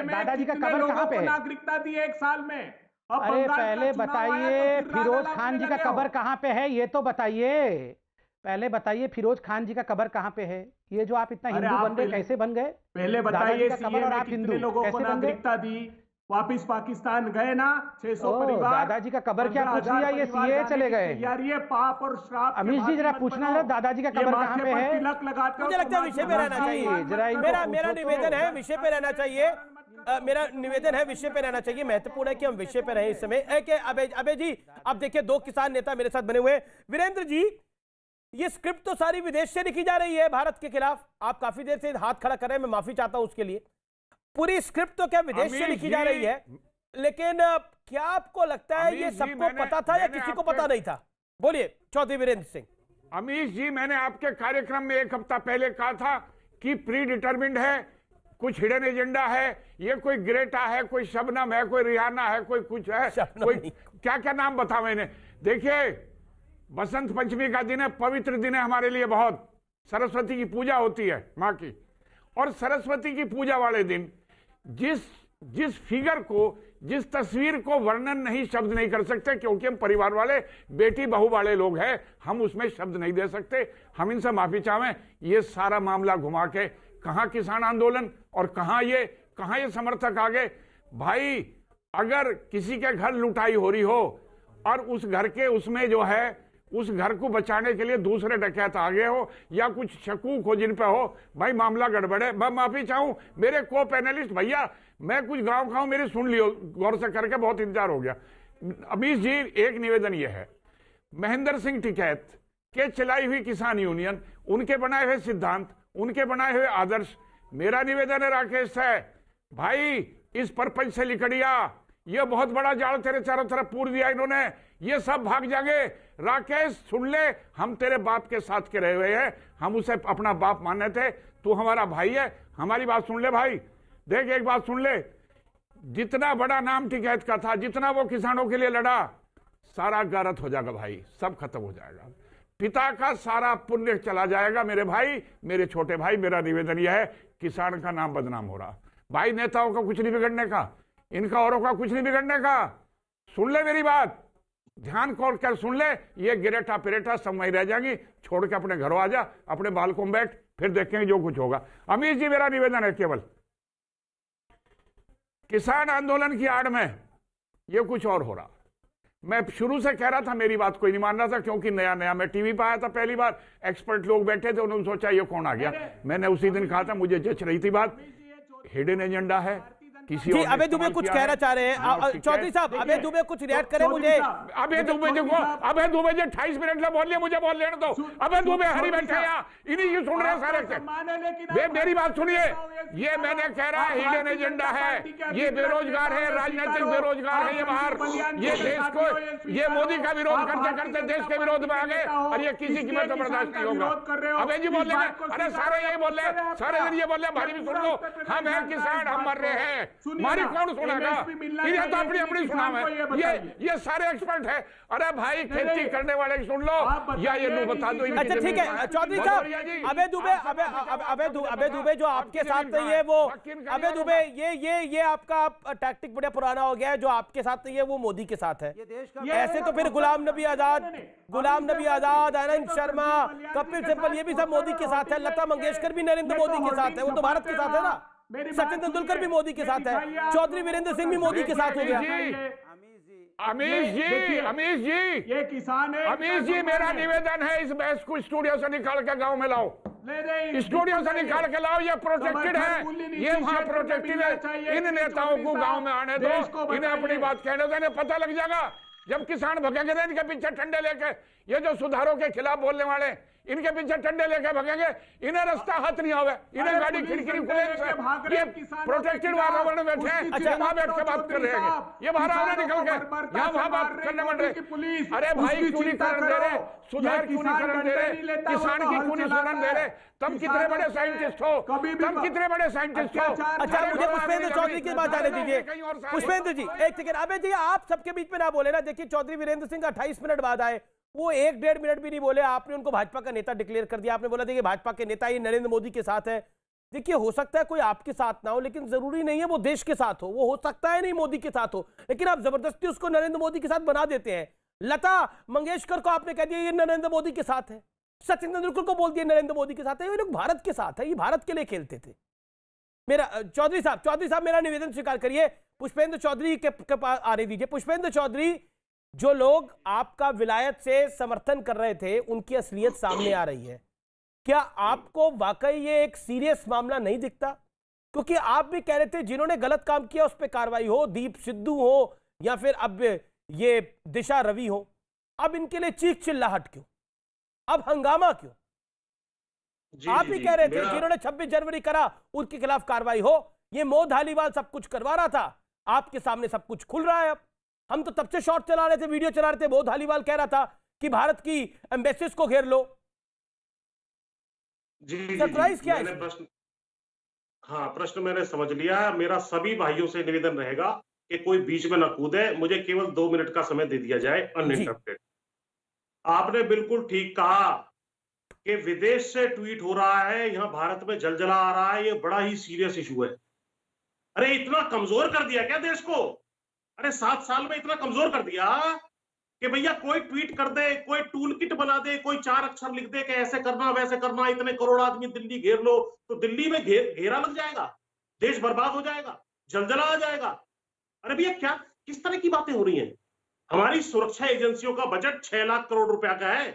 दादाजी का कबर कहाँ पे है? नागरिकता दी 1 साल में। अरे पहले बताइए फिरोज खान जी का कबर कहाँ पे है, ये तो बताइए। पहले बताइए फिरोज खान जी का कबर कहाँ पे है? ये जो आप इतना हिंदू बन गए, कैसे बन गए? पहले बताइए, कबर और आप हिंदू लोगों को नागरिकता दी, वापिस पाकिस्तान गए ना 600 परिवार। दादाजी का कबर क्या पूछ लिया, ये सीए चले गए यार। ये पाप और श्राप। अमीश जी जरा पूछना जरा, दादाजी का कबर कहाँ पे है? मुझे लगता है विषय पे रहना चाहिए। मेरा निवेदन है विषय पे रहना चाहिए। मेरा निवेदन है विषय पे रहना चाहिए। महत्वपूर्ण है कि हम विषय पे रहे इस समय। अबे जी, अब देखिए 2 किसान नेता मेरे साथ बने हुए। वीरेंद्र जी, ये स्क्रिप्ट तो सारी विदेश से लिखी जा रही है भारत के खिलाफ। आप काफी देर से हाथ खड़ा कर रहे हैं, मैं माफी चाहता हूं उसके लिए। पूरी स्क्रिप्ट तो क्या विदेश से लिखी जा रही है, लेकिन क्या आपको लगता है ये सबको पता था या किसी को पता नहीं था? बोलिए चौधरी वीरेंद्र सिंह। अमीश जी, मैंने आपके कार्यक्रम में 1 हफ्ता पहले कहा था कि प्री डिटरमिन्ड है, कुछ हिडन एजेंडा है, ये कोई ग्रेटा है, कोई शबनम है, कोई रिहाना है, कोई कुछ है, कोई क्या क्या नाम बता। मैंने देखिए, बसंत पंचमी का दिन है, पवित्र दिन है हमारे लिए बहुत। सरस्वती की पूजा होती है माँ की, और सरस्वती की पूजा वाले दिन जिस फिगर को, जिस तस्वीर को वर्णन नहीं, शब्द नहीं कर सकते, क्योंकि हम परिवार वाले, बेटी बहू वाले लोग हैं, हम उसमें शब्द नहीं दे सकते। हम इनसे माफी चाहें। ये सारा मामला घुमा के कहां किसान आंदोलन और कहां ये समर्थक आ गए। भाई, अगर किसी के घर लुटाई हो रही हो और उस घर के उसमें जो है, उस घर को बचाने के लिए दूसरे डकैत आ गए हो या कुछ शकूक हो जिन पे हो, भाई मामला गड़बड़ है। मैं माफी चाहूं मेरे को पैनलिस्ट भैया, मैं कुछ गांव खाऊं, मेरी सुन लियो गौर से करके, बहुत इंतजार हो गया। अमीश जी, एक निवेदन यह है, महेंद्र सिंह टिकैत के चलाई हुई किसान यूनियन, उनके बनाए हुए सिद्धांत, उनके बनाए हुए आदर्श, मेरा निवेदन है राकेश है, भाई इस परपंच से लिकड़िया, ये बहुत बड़ा जाल तेरे चारों तरफ पूर दिया इन्होंने, ये सब भाग जाएंगे। राकेश सुन ले, हम तेरे बाप के साथ के रहे हुए हैं, हम उसे अपना बाप माने थे, तू हमारा भाई है, हमारी बात सुन ले भाई। देख एक बात सुन ले, जितना बड़ा नाम टिकैत का था, जितना वो किसानों के लिए लड़ा, सारा गारत हो जाएगा भाई, सब खत्म हो जाएगा, पिता का सारा पुण्य चला जाएगा। मेरे भाई, मेरे छोटे भाई, मेरा निवेदन यह है, किसान का नाम बदनाम हो रहा भाई, नेताओं का कुछ नहीं बिगड़ने का, इनका औरों का कुछ नहीं बिगड़ने का। सुन ले मेरी बात, ध्यान खोल कर सुन ले, ये गिरेटा पिरेटा सब वहीं रह जाएंगी, छोड़ के अपने घरों आ जा, अपने बालकों में बैठ, फिर देखेंगे जो कुछ होगा। अमीश जी, मेरा निवेदन है केवल, किसान आंदोलन की आड़ में ये कुछ और हो रहा। मैं शुरू से कह रहा था, मेरी बात कोई नहीं मान रहा था, क्योंकि नया नया मैं टीवी पे आया था पहली बार, एक्सपर्ट लोग बैठे थे, उन्होंने सोचा ये कौन आ गया। मैंने उसी दिन कहा था, मुझे जच रही थी बात, हिडन एजेंडा है किसी। जी, अबे दुबे कुछ कहना चाह रहे हैं चौधरी साहब, अबे दुबे कुछ रिएक्ट करें मुझे। अबे दुबे देखो, अबे दुबे जो 28 मिनट ला बोल लिया, मुझे बोल लेने दो। अबे दुबे हरी बैठे यहाँ, इन्हीं की सुन रहे हैं सारे के। मेरी बात सुनिए, ये मैंने कह रहा है हिडन एजेंडा है, ये बेरोजगार है, राजनीतिक बेरोजगार है ये बाहर, ये देश को, ये मोदी का विरोध करते करते देश के विरोध में आ गए, और ये किसी कीमत पर बर्दाश्त नहीं होगा। अबे जी बोल रहे हैं, अरे सारे यही बोल रहे हैं, सारे दिन ये बोल रहे हैं, भारी भी सुन लो, हम हैं किसान, हम मर रहे हैं, हमारी कौन सुनेगा? ये तो अपनी अपनी सुना है, ये सारे एक्सपर्ट है। अरे भाई खेती करने वाले सुन लो, या ये नो बता दो। अच्छा ठीक है चौधरी साहब, अबे दुबे जो आपके साथ नहीं है वो, अबे दुबे ये आपका टैक्टिक बड़ा पुराना हो गया है, जो आपके साथ नहीं है वो मोदी के साथ है। ऐसे तो फिर गुलाम नबी आजाद, आनंद शर्मा, कपिल सिब्बल, ये भी सब मोदी के साथ है। लता मंगेशकर भी नरेंद्र मोदी के साथ है, वो तो भारत के साथ है ना। सचिन तेंदुलकर भी मोदी के साथ है, चौधरी वीरेंद्र सिंह भी मोदी के साथ हो गया। अमीश जी ये किसान है। अमीश जी मेरा निवेदन है, इस बहस को स्टूडियो से निकाल के गांव में लाओ, स्टूडियो से निकाल के लाओ। ये प्रोटेक्टेड है, ये वहां प्रोटेक्टेड है। इन नेताओं को गांव में आने दो, इन्हें अपनी बात कहने दो, इन्हें पता लग जाएगा। जब किसान भगेंगे इनके पीछे ठंडे लेके, ये जो सुधारों के खिलाफ बोलने वाले इनके पीछे ठंडे लेके भगेंगे, इन्हें रास्ता हाथ नहीं आवे, इन्हें गाड़ी खिड़की खुले। ये प्रोटेक्टेड वातावरण में बैठे हैं, अच्छा वहां बैठ के बात कर रहे हैं, ये बाहर आने निकल के यहाँ वहां बात करने बन रहे। अरे भाई क्यों नहीं करण दे रहे, सुधार क्यों नहीं करण दे रहे, किसान की क्यों नहीं सुनन दे रहे? तुम कितने बड़े साइंटिस्ट हो, तुम कितने बड़े साइंटिस्ट हो। अच्छा मुझे पुष्पेंद्र चौधरी की बात जाने दीजिए। पुष्पेंद्र जी एक सेकंड, अबे जी आप सबके बीच में ना बोले ना। देखिए चौधरी वीरेंद्र सिंह 28 मिनट बाद आए, वो 1-1.5 मिनट भी नहीं बोले, आपने उनको भाजपा का नेता डिक्लेयर कर दिया। आपने बोला देखिए भाजपा के नेता ये नरेंद्र मोदी के साथ है। देखिए हो सकता है कोई आपके साथ ना हो, लेकिन जरूरी नहीं है वो देश के साथ हो। वो हो सकता है नहीं मोदी के साथ हो, लेकिन आप जबरदस्ती उसको नरेंद्र मोदी के साथ बना देते हैं। लता मंगेशकर को आपने कह दिया ये नरेंद्र मोदी के साथ है, सचिन तेंदुलकर को बोल दिया नरेंद्र मोदी के साथ है। ये लोग भारत के साथ है, ये भारत के लिए खेलते थे। मेरा चौधरी साहब मेरा निवेदन स्वीकार करिए, पुष्पेंद्र चौधरी के पास आने दीजिए। पुष्पेंद्र चौधरी, जो लोग आपका विलायत से समर्थन कर रहे थे उनकी असलियत सामने आ रही है। क्या आपको वाकई ये एक सीरियस मामला नहीं दिखता? क्योंकि आप भी कह रहे थे जिन्होंने गलत काम किया उस पर कार्रवाई हो, दीप सिद्धू हो या फिर अब ये दिशा रवि हो, अब इनके लिए चीख चिल्लाहट क्यों, अब हंगामा क्यों? आप ही कह रहे थे जिन्होंने 26 जनवरी करा उनके खिलाफ कार्रवाई हो। ये मोह धालीवाल सब कुछ करवा रहा था, आपके सामने सब कुछ खुल रहा है। अब हम तो तब से शॉर्ट चला रहे थे, वीडियो चला रहे थे, मोह धालीवाल कह रहा था कि भारत की एम्बेसीज को घेर लो। सरप्राइज क्या है? प्रश्न मैंने समझ लिया। मेरा सभी भाइयों से निवेदन रहेगा कि कोई बीच में न कूदे, मुझे केवल 2 मिनट का समय दे दिया जाए अनइंटरप्टेड। आपने बिल्कुल ठीक कहा कि विदेश से ट्वीट हो रहा है, यहां भारत में जलजला आ रहा है, ये बड़ा ही सीरियस इशू है। अरे इतना कमजोर कर दिया क्या देश को? अरे 7 साल में इतना कमजोर कर दिया कि भैया कोई ट्वीट कर दे, कोई टूल किट बना दे, कोई 4 अक्षर लिख दे कि ऐसे करना वैसे करना, इतने करोड़ आदमी दिल्ली घेर लो, तो दिल्ली में घेरा लग जाएगा, देश बर्बाद हो जाएगा, जलजला आ जाएगा। अरे भैया क्या किस तरह की बातें हो रही हैं? हमारी सुरक्षा एजेंसियों का बजट 6 लाख करोड़ रुपया का है।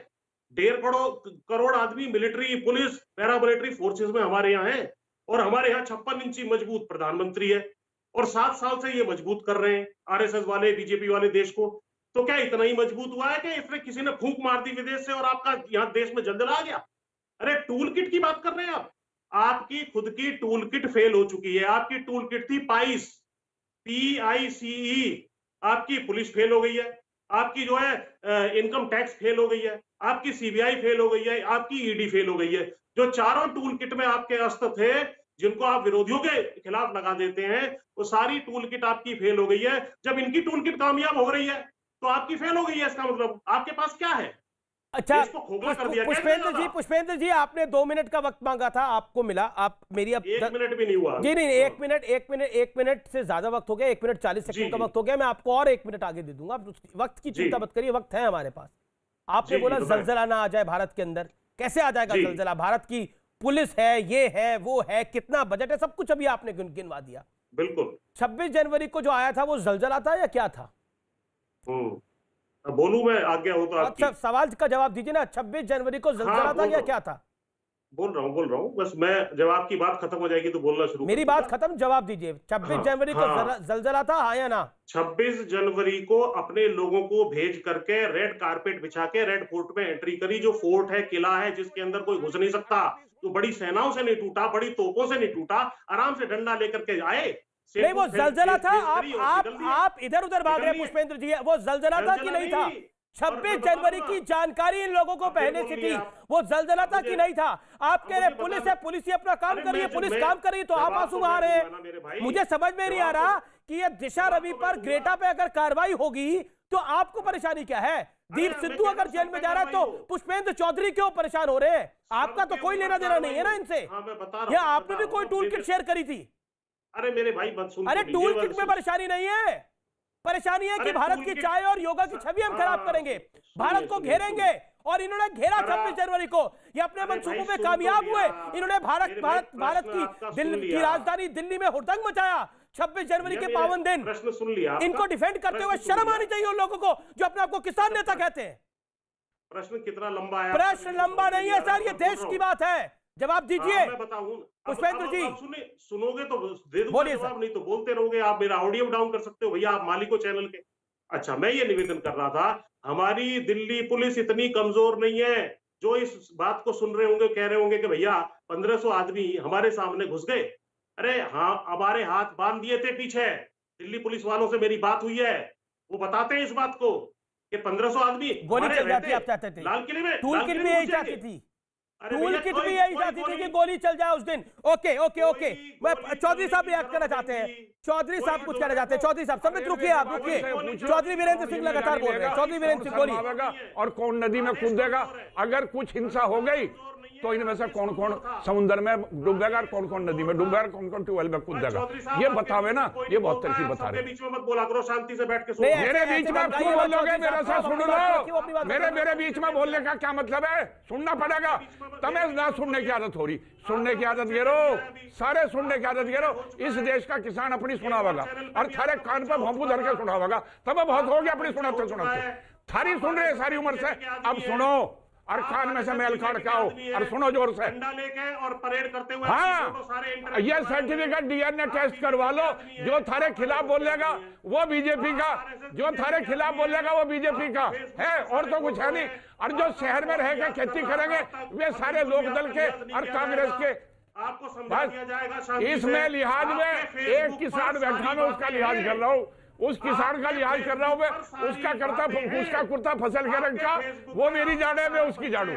1.5 करोड़ आदमी मिलिट्री, पुलिस, पैरामिलिट्री फोर्सेस में हमारे यहाँ है, और हमारे यहाँ 56 इंची मजबूत प्रधानमंत्री है, और 7 साल से ये मजबूत कर रहे हैं आरएसएस वाले, बीजेपी वाले देश को। तो क्या इतना ही मजबूत हुआ है कि इसमें किसी ने फूंक मार दी विदेश से और आपका यहाँ देश में जलजला आ गया? अरे टूल किट की बात कर रहे हैं आप, आपकी खुद की टूल किट फेल हो चुकी है। आपकी टूल किट थी पाइस, PICE, आपकी पुलिस फेल हो गई है, आपकी जो है इनकम टैक्स फेल हो गई है, आपकी CBI फेल हो गई है, आपकी ED फेल हो गई है। जो चारों टूल किट में आपके अस्त्र थे जिनको आप विरोधियों के खिलाफ लगा देते हैं, वो सारी टूल किट आपकी फेल हो गई है। जब इनकी टूल किट कामयाब हो रही है तो आपकी फेल हो गई है, इसका मतलब आपके पास क्या है? अच्छा पुष्पेंद्र जी आपने 2 मिनट का वक्त मांगा था, आपको मिला। आप मेरी अब 1 मिनट भी नहीं हुआ जी, नहीं 1 मिनट से ज्यादा वक्त हो गया, 1 मिनट 40 सेकंड का वक्त हो गया। मैं आपको और 1 मिनट आगे दे दूंगा, वक्त की चिंता मत करिए, वक्त है हमारे पास। आपने बोला जलजला ना आ जाए भारत के अंदर, कैसे आ जाएगा जलजला? भारत की पुलिस है, ये है, वो है, कितना बजट है, सब कुछ अभी आपने गिनवा दिया। बिल्कुल 26 जनवरी को जो आया था वो जलजला था या क्या था? बोलूं मैं आज्ञा हो तो आपकी? अच्छा सवाल का जवाब दीजिए ना, 26 जनवरी को जलजला था या क्या था? बोल रहा हूँ, बस मैं जब आपकी बात खत्म हो जाएगी तो बोलना शुरू। मेरी बात खत्म, जवाब दीजिए। 26 जनवरी को जलजला था, हाँ या ना? 26 जनवरी को अपने लोगों को भेज करके रेड कारपेट बिछा के रेड फोर्ट में एंट्री करी, जो फोर्ट है, किला है, जिसके अंदर कोई घुस नहीं सकता, जो बड़ी सेनाओं से नहीं टूटा, बड़ी तोपों से नहीं टूटा, आराम से डंडा लेकर के आए। नहीं वो जलजला था, आप इधर उधर भाग रहे हैं पुष्पेंद्र जी, वो जलजला था कि नहीं था? 26 जनवरी की जानकारी इन लोगों को पहले से थी। वो जल्दला था कि नहीं था? आप कह रहे पुलिस है, पुलिस ही अपना काम कर रही है, पुलिस काम कर रही है, तो आप आंसू बहा रहे हैं। मुझे समझ में नहीं आ रहा कि ये दिशा रवि पर, ग्रेटा पे अगर कार्रवाई होगी तो आपको परेशानी क्या है? दीप सिद्धू अगर जेल में जा रहा है तो पुष्पेंद्र चौधरी क्यों परेशान हो रहे हैं? आपका तो कोई लेना देना नहीं है ना इनसे। या आपने भी कोई टूल किट शेयर करी थी? अरे मेरे भाई बात सुन। अरे टूल किट में परेशानी नहीं है, परेशानी है कि भारत की चाय और योगा की छवि हम खराब करेंगे, भारत को घेरेंगे। और इन्होंने घेरा 26 जनवरी को, ये अपने मंसूबों में कामयाब हुए। इन्होंने भारत की राजधानी दिल्ली में हुड़दंग मचाया 26 जनवरी के पावन दिन। प्रश्न सुन लिया, इनको डिफेंड करते हुए शर्म आनी चाहिए उन लोगों को जो अपने आप को किसान नेता कहते हैं। प्रश्न कितना लंबा है? प्रश्न लंबा नहीं है सर, ये देश की बात है। जवाब दीजिए मैं बताऊं पुष्पेंद्र जी। सुनोगे तो दे दूंगा जवाब, नहीं तो बोलते रहोगे। आप मेरा ऑडियो डाउन कर सकते हो भैया, आप मालिक हो चैनल के। अच्छा, मैं ये निवेदन कर रहा था, हमारी दिल्ली पुलिस इतनी कमजोर नहीं है। जो इस बात को सुन रहे होंगे कह रहे होंगे कि भैया 1500 आदमी हमारे सामने घुस गए। अरे हाँ, हमारे हाथ बांध दिए थे पीछे। दिल्ली पुलिस वालों से मेरी बात हुई है, वो बताते हैं इस बात को कि 1500 आदमी गोली चल जाती, आप चाहते थे लाल किले में, टूल किट भी यही चाहती थी, टूल किट भी यही चाहती थी कि गोली चल जाए उस दिन। ओके ओके ओके, मैं चौधरी साहब रिएक्ट करना चाहते हैं। चौधरी साहब कुछ कहना चाहते हैं। चौधरी साहब समित रुकिए, आप रुकिए। चौधरी वीरेंद्र सिंह लगातार बोल रहे हैं। चौधरी वीरेंद्र सिंह बोलिए। और कौन नदी में कूदेगा? अगर कुछ हिंसा हो गई तो इनमें से कौन कौन समुद्र में डूबेगा, कौन कौन नदी में डूबेगा, कौन कौन ट्यूबवेल में कूदेगा? ये बतावे ना, ये बहुत तरकीब बता रहे। बीच में मत बोला करो, शांति से बैठ के सुनो। मेरे बीच में क्यों बोलोगे? मेरे साथ सुन लो। मेरे बीच में बोलने का क्या मतलब है? सुनना पड़ेगा। तमें ना सुनने की आदत हो रही, सुनने की आदत गिरो, सारे सुनने की आदत गिरो। इस देश का किसान अपनी सुनावेगा और थारे कान पर भोंपू धर के सुनावेगा, तब बहुत हो गया अपनी सुनाते सुनाते। थारी सुन रहे सारी उम्र से, अब सुनो और कान में से मेल काट के आओ और सुनो जोर से। झंडा लेके और परेड करते हुए हाँ, ये सर्टिफिकेट डीएनए टेस्ट करवा लो। जो थारे खिलाफ बोलेगा वो बीजेपी का, जो थारे खिलाफ बोलेगा वो बीजेपी का है, और तो कुछ है नहीं। और जो शहर में रह के खेती करेंगे वे सारे लोकदल के और कांग्रेस के। आपको समझा दिया जाएगा। इसमें लिहाज में एक किसान बैठा, मैं उसका लिहाज कर रहा हूँ, उस किसान का लिहाज कर रहा हूं मैं। उसका कुर्ता फसल के रंग का, वो मेरी जाड़े में उसकी झाड़ू।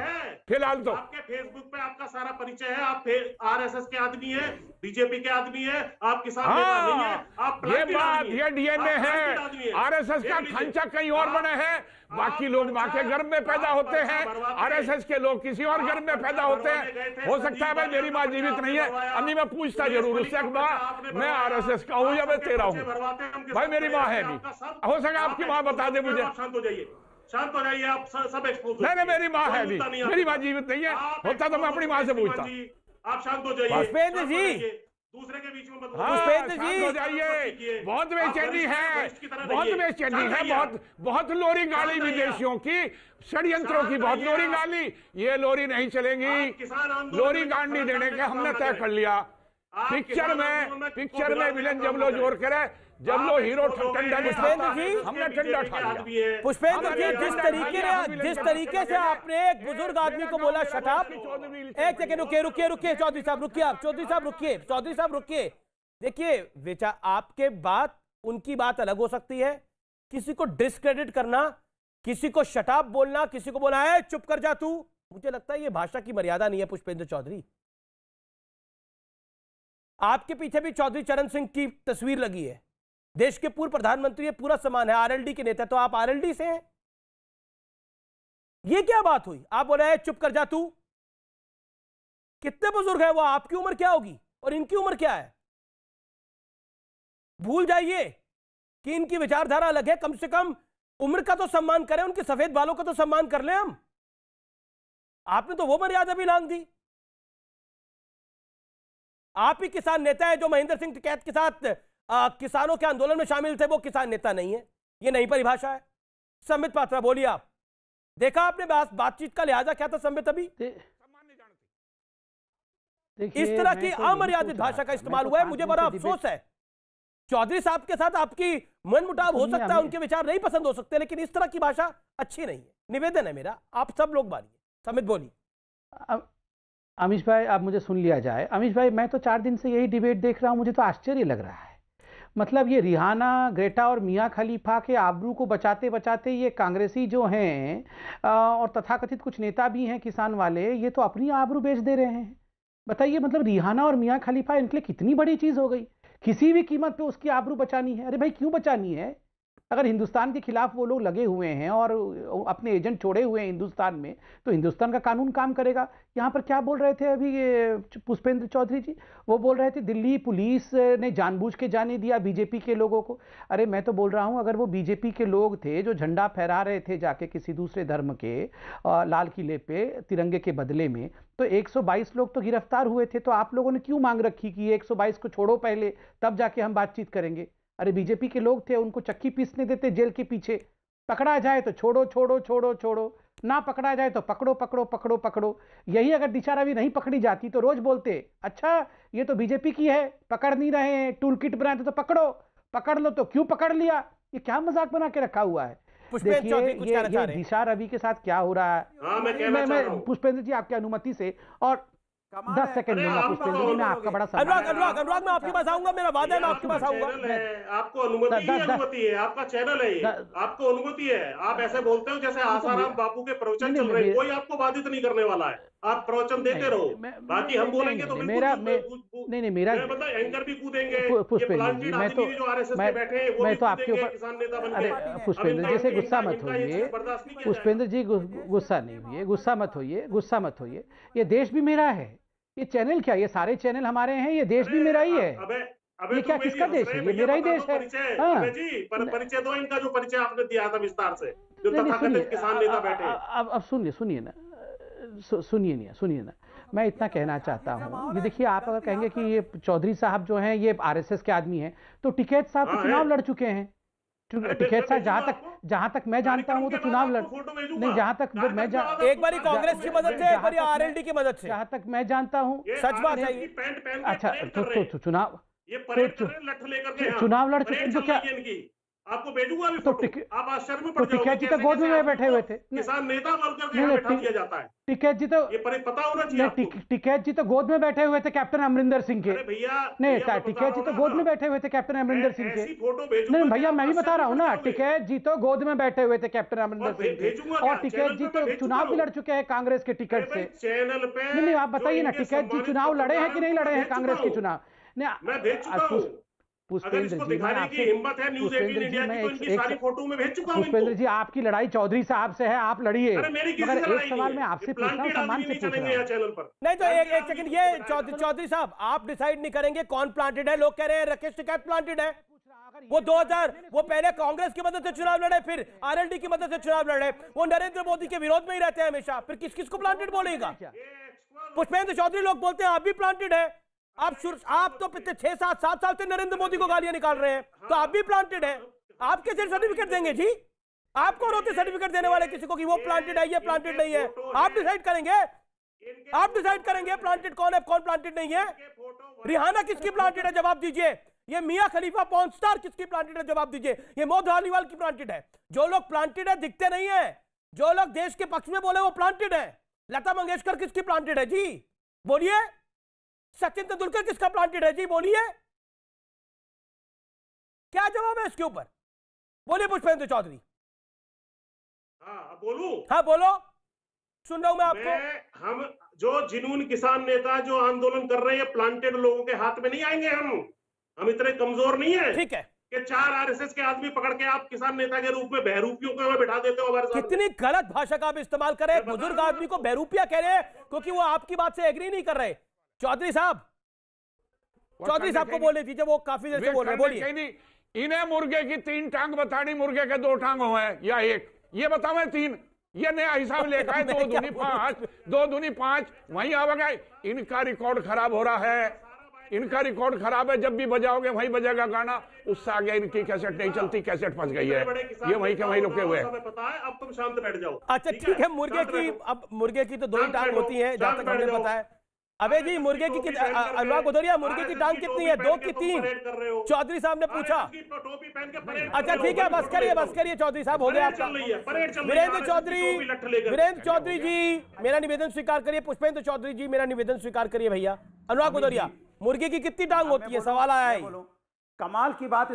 फिलहाल तो आपके फेसबुक पे आपका सारा परिचय है। आप आरएसएस के आदमी हैं, बीजेपी के आदमी हैं, आप किसान नेता नहीं हैं। आप ये बात, ये डीएनए है। आरएसएस का खांचा कहीं और बने हैं, बाकी लोग माँ के गर्भ में पैदा होते हैं, आरएसएस के लोग किसी और गर्भ में पैदा होते हैं। हो सकता है भाई मेरी माँ जीवित नहीं है, अभी मैं पूछता जरूर उससे, मैं आरएसएस का हूँ या मैं तेरा हूँ? भाई मेरी माँ है नहीं, हो सके आपकी माँ बता दे मुझे। शांत हो जाइए, शांत हो जाइए, आप सब एक्सपोज। नहीं, मेरी माँ है नहीं, मेरी माँ जीवित नहीं है। होता तो मैं अपनी माँ से पूछता। आप शांत हो जाइए। पुष्पेंद्र जी, दूसरे के बीच में मत पुष्पेंद्र जी हो जाइए। बहुत बेचैनी है, बहुत बेचैनी है, बहुत लोरी गाली विदेशियों की, षड्यंत्रों की बहुत लोरी गाली। ये लोरी नहीं चलेंगी, लोरी गांडी देने के हमने तय कर लिया। पिक्चर में विलेन जब लो जोर करे, जब लो हीरो ठंडा नहीं खाता, हमने ठंडा खा लिया। पुष्पेंद्र जी, जिस तरीके से आपने एक बुजुर्ग आदमी को बोला शट अप, एक सेकंड रुकिए चौधरी साहब रुकिए, आप चौधरी साहब रुकिए। देखिए आपके बात, उनकी बात अलग हो सकती है। किसी को डिस्क्रेडिट करना, किसी को शट अप बोलना, किसी को बोला है चुप कर जा तू, मुझे लगता है ये भाषा की मर्यादा नहीं है। पुष्पेंद्र चौधरी, आपके पीछे भी चौधरी चरण सिंह की तस्वीर लगी है, देश के पूर्व प्रधानमंत्री, पूरा सम्मान है, आरएलडी के नेता, तो आप आरएलडी से हैं। ये क्या बात हुई? आप बोल रहे हैं चुप कर जा तू। कितने बुजुर्ग हैं वो? आपकी उम्र क्या होगी और इनकी उम्र क्या है? भूल जाइए कि इनकी विचारधारा अलग है। कम से कम उम्र का तो सम्मान करें, उनके सफेद बालों का तो सम्मान कर लें हम। आपने तो वो मर्यादा भी लांघ दी। आप ही किसान नेता है जो महेंद्र सिंह टिकैत के साथ किसानों के आंदोलन में शामिल थे, वो किसान नेता नहीं है। ये नई परिभाषा है। संबित पात्रा बोलिए आप, देखा आपने बातचीत का लिहाजा क्या था संबित? अभी इस तरह की अमर्यादित भाषा का इस्तेमाल हुआ है। मुझे बड़ा अफसोस है। चौधरी साहब के साथ आपकी मनमुटाव हो सकता है, उनके विचार नहीं पसंद हो सकते, लेकिन इस तरह की भाषा अच्छी नहीं है। निवेदन है मेरा, आप सब लोग मानिए। संबित बोलिए। अमीश भाई, अब मुझे सुन लिया जाए। अमीश भाई, मैं तो 4 दिन से यही डिबेट देख रहा हूं, मुझे तो आश्चर्य लग रहा है। मतलब ये रिहाना, ग्रेटा और मियां खलीफा के आबरू को बचाते बचाते ये कांग्रेसी जो हैं और तथाकथित कुछ नेता भी हैं किसान वाले, ये तो अपनी आबरू बेच दे रहे हैं। बताइए, मतलब रिहाना और मियां खलीफा इनके लिए कितनी बड़ी चीज हो गई। किसी भी कीमत पे उसकी आबरू बचानी है। अरे भाई क्यों बचानी है? अगर हिंदुस्तान के खिलाफ वो लोग लगे हुए हैं और अपने एजेंट छोड़े हुए हैं हिंदुस्तान में, तो हिंदुस्तान का कानून काम करेगा। यहाँ पर क्या बोल रहे थे अभी ये पुष्पेंद्र चौधरी जी? वो बोल रहे थे दिल्ली पुलिस ने जानबूझ के जाने दिया बीजेपी के लोगों को। अरे मैं तो बोल रहा हूँ, अगर वो बीजेपी के लोग थे जो झंडा फहरा रहे थे जाके किसी दूसरे धर्म के लाल किले पे तिरंगे के बदले में, तो 122 लोग तो गिरफ्तार हुए थे। तो आप लोगों ने क्यों मांग रखी कि 122 को छोड़ो पहले, तब जाके हम बातचीत करेंगे? अरे बीजेपी के लोग थे, उनको चक्की पीसने देते जेल के पीछे। पकड़ा जाए तो छोड़ो छोड़ो छोड़ो छोड़ो, ना पकड़ा जाए तो पकड़ो पकड़ो पकड़ो पकड़ो। यही अगर दिशा रवि नहीं पकड़ी जाती तो रोज बोलते अच्छा ये तो बीजेपी की है, पकड़ नहीं रहे हैं, टूल किट बनाते तो पकड़ो, पकड़ लो तो क्यों पकड़ लिया। ये क्या मजाक बना के रखा हुआ है? देखिए ये दिशा रवि के साथ क्या हो रहा है। मैं पुष्पेंद्र जी आपकी अनुमति से और 10 सेकंड दूंगा पुष्पेंद्र जी, मैं आपका बड़ा अनुराग मैं आपके पास आऊंगा, मेरा वादा है मैं आपके पास आऊंगा। आपको अनुमति है, आपका चैनल है, आपको अनुमति है। आप ऐसे बोलते हो जैसे आसाराम बापू के प्रवचन चल रहे हैं, कोई आपको बाधित नहीं करने वाला है। आप प्रवचन देते रहो, बाकी हम बोलेंगे तो मेरा एंकर भी कूदेंगे। पुष्पेंद्र जी मैं तो आपके ऊपर, अरे पुष्पेंद्र जी से गुस्सा मत होइए, पुष्पेंद्र जी गुस्सा नहीं हुई, गुस्सा मत होइए, गुस्सा मत होइए। ये देश भी मेरा है, ये चैनल क्या, ये सारे चैनल हमारे हैं, ये देश भी मेरा ही है। ये क्या किसका देश है? ये मेरा ही देश है। परिचय दो इनका, जो परिचय आपने दिया था विस्तार से, जो तथाकथित किसान नेता बैठे। अब सुनिए ना, सुनिए ना, मैं इतना कहना चाहता हूँ। ये देखिए, आप अगर कहेंगे कि ये चौधरी साहब जो हैं ये आरएसएस के आदमी हैं, तो टिकैत साहब तो चुनाव लड़ चुके हैं। टिकैत साहब जहां तक मैं जानता हूं तो चुनाव लड़ नहीं, जहां तक मैं एक बारी कांग्रेस की मदद से, एक बारी आरएलडी की मदद से, जहां तक मैं जानता हूं। सच बात है। अच्छा तो चुनाव लड़ चुके तो क्या आपको भेजूंगा अभी फोटो, आप आश्चर्य में पड़ जाओगे। टिकैत जी तो गोद में बैठे हुए थे, किसान नेता बोलकर बैठा दिया जाता है। टिकैत जी तो ये पता होना चाहिए। टिकैत जी तो गोद में बैठे हुए थे कैप्टन अमरिंदर सिंह के। भैया नहीं, टिकैत जी तो गोद में बैठे हुए थे कैप्टन अमरिंदर सिंह के। नहीं भैया, मैं भी बता रहा हूँ ना, टिकैत जी तो गोद में बैठे हुए थे कैप्टन अमरिंदर सिंह के, और टिकैत जी तो चुनाव भी लड़ चुके हैं कांग्रेस के टिकट से। चैनल पे नहीं, आप बताइए ना, टिकैत जी चुनाव लड़े हैं कि नहीं लड़े हैं कांग्रेस के चुनाव? मैं भेज चुका हूं। पुष्पेंद्र जी, दिखाने की हिम्मत है न्यूज़ 18 इंडिया की, तो इनकी सारी फोटो में भेज चुका हूं। पुष्पेंद्र जी, आपकी लड़ाई चौधरी साहब से है, आप लड़िए। मगर एक सवाल मैं आपसे पूछ रहा हूं, सम्मान से पूछ रहा हूं। नहीं तो एक सेकंड, ये चौधरी साहब आप डिसाइड नहीं करेंगे कौन प्लांटेड है? लोग कह रहे हैं राकेश टिकैत प्लांटेड है। वो 2000 वो पहले कांग्रेस की मदद से चुनाव लड़े, फिर आरएलडी की मदद से चुनाव लड़े। वो नरेंद्र मोदी के विरोध में ही रहते हैं हमेशा, फिर किसको प्लांटेड बोलेगा? पुष्पेंद्र चौधरी लोग बोलते हैं आप भी प्लांटेड है। आप तो पिछले 6-7 साल से नरेंद्र मोदी को गालियां निकाल रहे हैं, तो आप भी प्लांटेड है। आप कैसे सर्टिफिकेट देंगे जी? आप कौन होते सर्टिफिकेट देने वाले किसी को कि वो प्लांटेड है, ये प्लांटेड नहीं है? आप डिसाइड करेंगे, आप डिसाइड करेंगे प्लांटेड कौन है, कौन प्लांटेड नहीं है। रिहाना किसकी प्लांटेड है, जवाब दीजिए। ये मियां खलीफा पॉर्न स्टार किसकी प्लांटेड है, जवाब दीजिए। ये मौद धालीवाल की प्लांटेड है। जो लोग प्लांटेड है दिखते नहीं है, जो लोग देश के पक्ष में बोले वो प्लांटेड है। लता मंगेशकर किसकी प्लांटेड है जी, बोलिए। सचिन तेंदुलकर किसका प्लांटेड है जी, बोलिए। क्या जवाब है इसके ऊपर, बोलिए पुष्पेंद्र चौधरी। हाँ बोलूं? हाँ बोलो, सुन रहा हूं मैं आपको। हम जो जिनून किसान नेता जो आंदोलन कर रहे हैं, प्लांटेड लोगों के हाथ में नहीं आएंगे। हम इतने कमजोर नहीं है, ठीक है, कि 4 आरएसएस के आदमी पकड़ के आप किसान नेता के रूप में बहरूपियों को बैठा देते हो हमारे साथ। कितनी गलत भाषा का आप इस्तेमाल कर रहे हैं। बुजुर्ग आदमी को बहरूपिया कह रहे हैं क्योंकि वो आपकी बात से एग्री नहीं कर रहे। चौधरी साहब को बोले दीजिए, वो काफी देर से बोल रहे हैं, बोलिए। इन्हें मुर्गे की 3 टांग बतानी, मुर्गे के 2 टांग हुए या 1, ये बताओ 3। ये नया हिसाब लेखा है, 2 दूनी 5, 2 दूनी 5, वहीं आवेगा। इनका रिकॉर्ड खराब हो रहा है, इनका रिकॉर्ड खराब है। जब भी बजाओगे वहीं बजेगा गाना, उससे आगे इनकी कैसेट नहीं चलती, कैसेट फंस गई है। ये वहीं के वहीं रुके हुए हैं। पता है, अब तुम शांत बैठ जाओ। अच्छा ठीक है, मुर्गे की, अब मुर्गे की तो 2 ही टांग होती है जहां तक हमें पता है। अबे जी, मुर्गे की अनुराग भदौरिया, मुर्गे की टांग कितनी है, 2 की 3? चौधरी साहब ने पूछा। अच्छा ठीक है, बस करिए चौधरी साहब, हो गया आपका। वीरेंद्र चौधरी जी मेरा निवेदन स्वीकार करिए। पुष्पेंद्र चौधरी जी मेरा निवेदन स्वीकार करिए भैया। अनुराग भदौरिया, मुर्गे की कितनी टांग होती है, सवाल आया है। कमाल की बात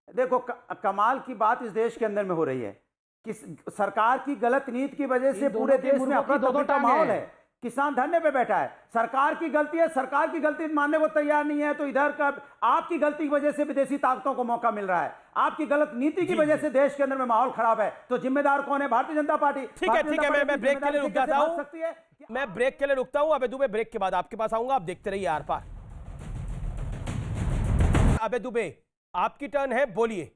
देखो कमाल की बात इस देश के अंदर में हो रही है कि सरकार की गलत नीति की वजह से पूरे देश में अफरा तफरी का माहौल है। किसान धरने पे बैठा है, सरकार की गलती है, सरकार की गलती मानने को तैयार नहीं है, तो इधर का आपकी गलती की वजह से विदेशी ताकतों को मौका मिल रहा है, आपकी गलत नीति की वजह से देश के अंदर में माहौल खराब है, तो जिम्मेदार कौन है? भारतीय जनता पार्टी। ठीक है, मैं ब्रेक के लिए रुक जाता हूं, मैं ब्रेक के लिए रुकता हूं। अबे दुबे, ब्रेक के बाद आपके पास आऊंगा, आप देखते रहिए आर पार। अबे दुबे, आपकी टर्न है, बोलिए।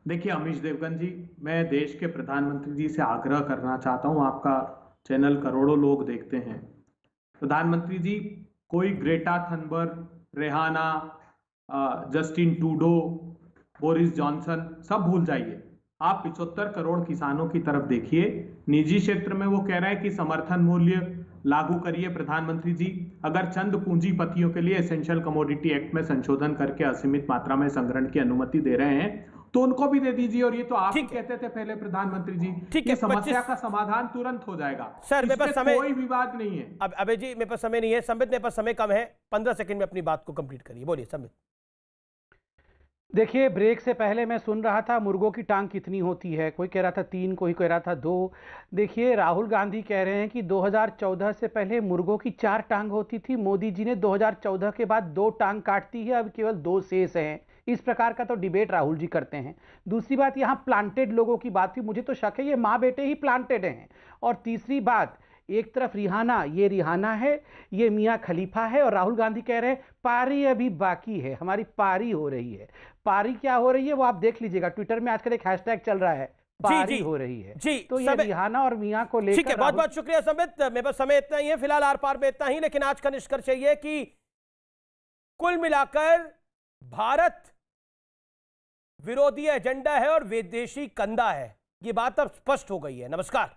देखिए अमीश देवगन जी, मैं देश के प्रधानमंत्री जी से आग्रह करना चाहता हूं, आपका चैनल करोड़ों लोग देखते हैं। प्रधानमंत्री जी, कोई Greta Thunberg, Rehana, Justin Trudeau, Boris Johnson सब भूल जाइए। आप 75 करोड़ किसानों की तरफ देखिए। निजी क्षेत्र में वो कह रहे हैं कि समर्थन मूल्य लागू करिए प्रधानमंत्री जी। अगर चंद पूंजीपतियों के लिए एसेंशियल कमोडिटी एक्ट में संशोधन करके असीमित मात्रा में संग्रहण की अनुमति दे रहे हैं तो उनको भी दे दीजिए। और ये तो आप ही कहते थे पहले प्रधानमंत्री जी, ठीक है, समस्या का समाधान तुरंत हो जाएगा। सर मेरे पास समय, कोई विवाद नहीं है। अब अबे जी मेरे पास समय नहीं है, संबित मेरे पास समय कम है, 15 सेकंड में अपनी बात को कंप्लीट करिए, बोलिए संबित। देखिए, ब्रेक से पहले मैं सुन रहा था मुर्गों की टांग कितनी होती है, कोई कह रहा था 3, कोई कह रहा था 2। देखिए, राहुल गांधी कह रहे हैं कि 2014 से पहले मुर्गों की 4 टांग होती थी, मोदी जी ने 2014 के बाद 2 टांग काट दी है, अब केवल 2 शेष हैं। इस प्रकार का तो डिबेट राहुल जी करते हैं। दूसरी बात, यहाँ प्लांटेड लोगों की बात थी, मुझे तो शक है ये माँ बेटे ही प्लांटेड हैं। और तीसरी बात, एक तरफ रिहाना, ये रिहाना है, ये मियाँ खलीफा है, और राहुल गांधी कह रहे हैं पारी अभी बाकी है, हमारी पारी हो रही है। पारी क्या हो रही है वो आप देख लीजिएगा, ट्विटर में आजकल एक हैशटैग चल रहा है, पारी हो रही है जी। तो ये रिहाना और मियाँ को लेकर, ठीक है, बहुत बहुत शुक्रिया संबित। मेरे पास समय इतना ही है फिलहाल, आर पार में इतना ही। लेकिन आज का निष्कर्ष ये है कि कुल मिलाकर भारत विरोधी एजेंडा है और विदेशी कंधा है, ये बात अब स्पष्ट हो गई है। नमस्कार।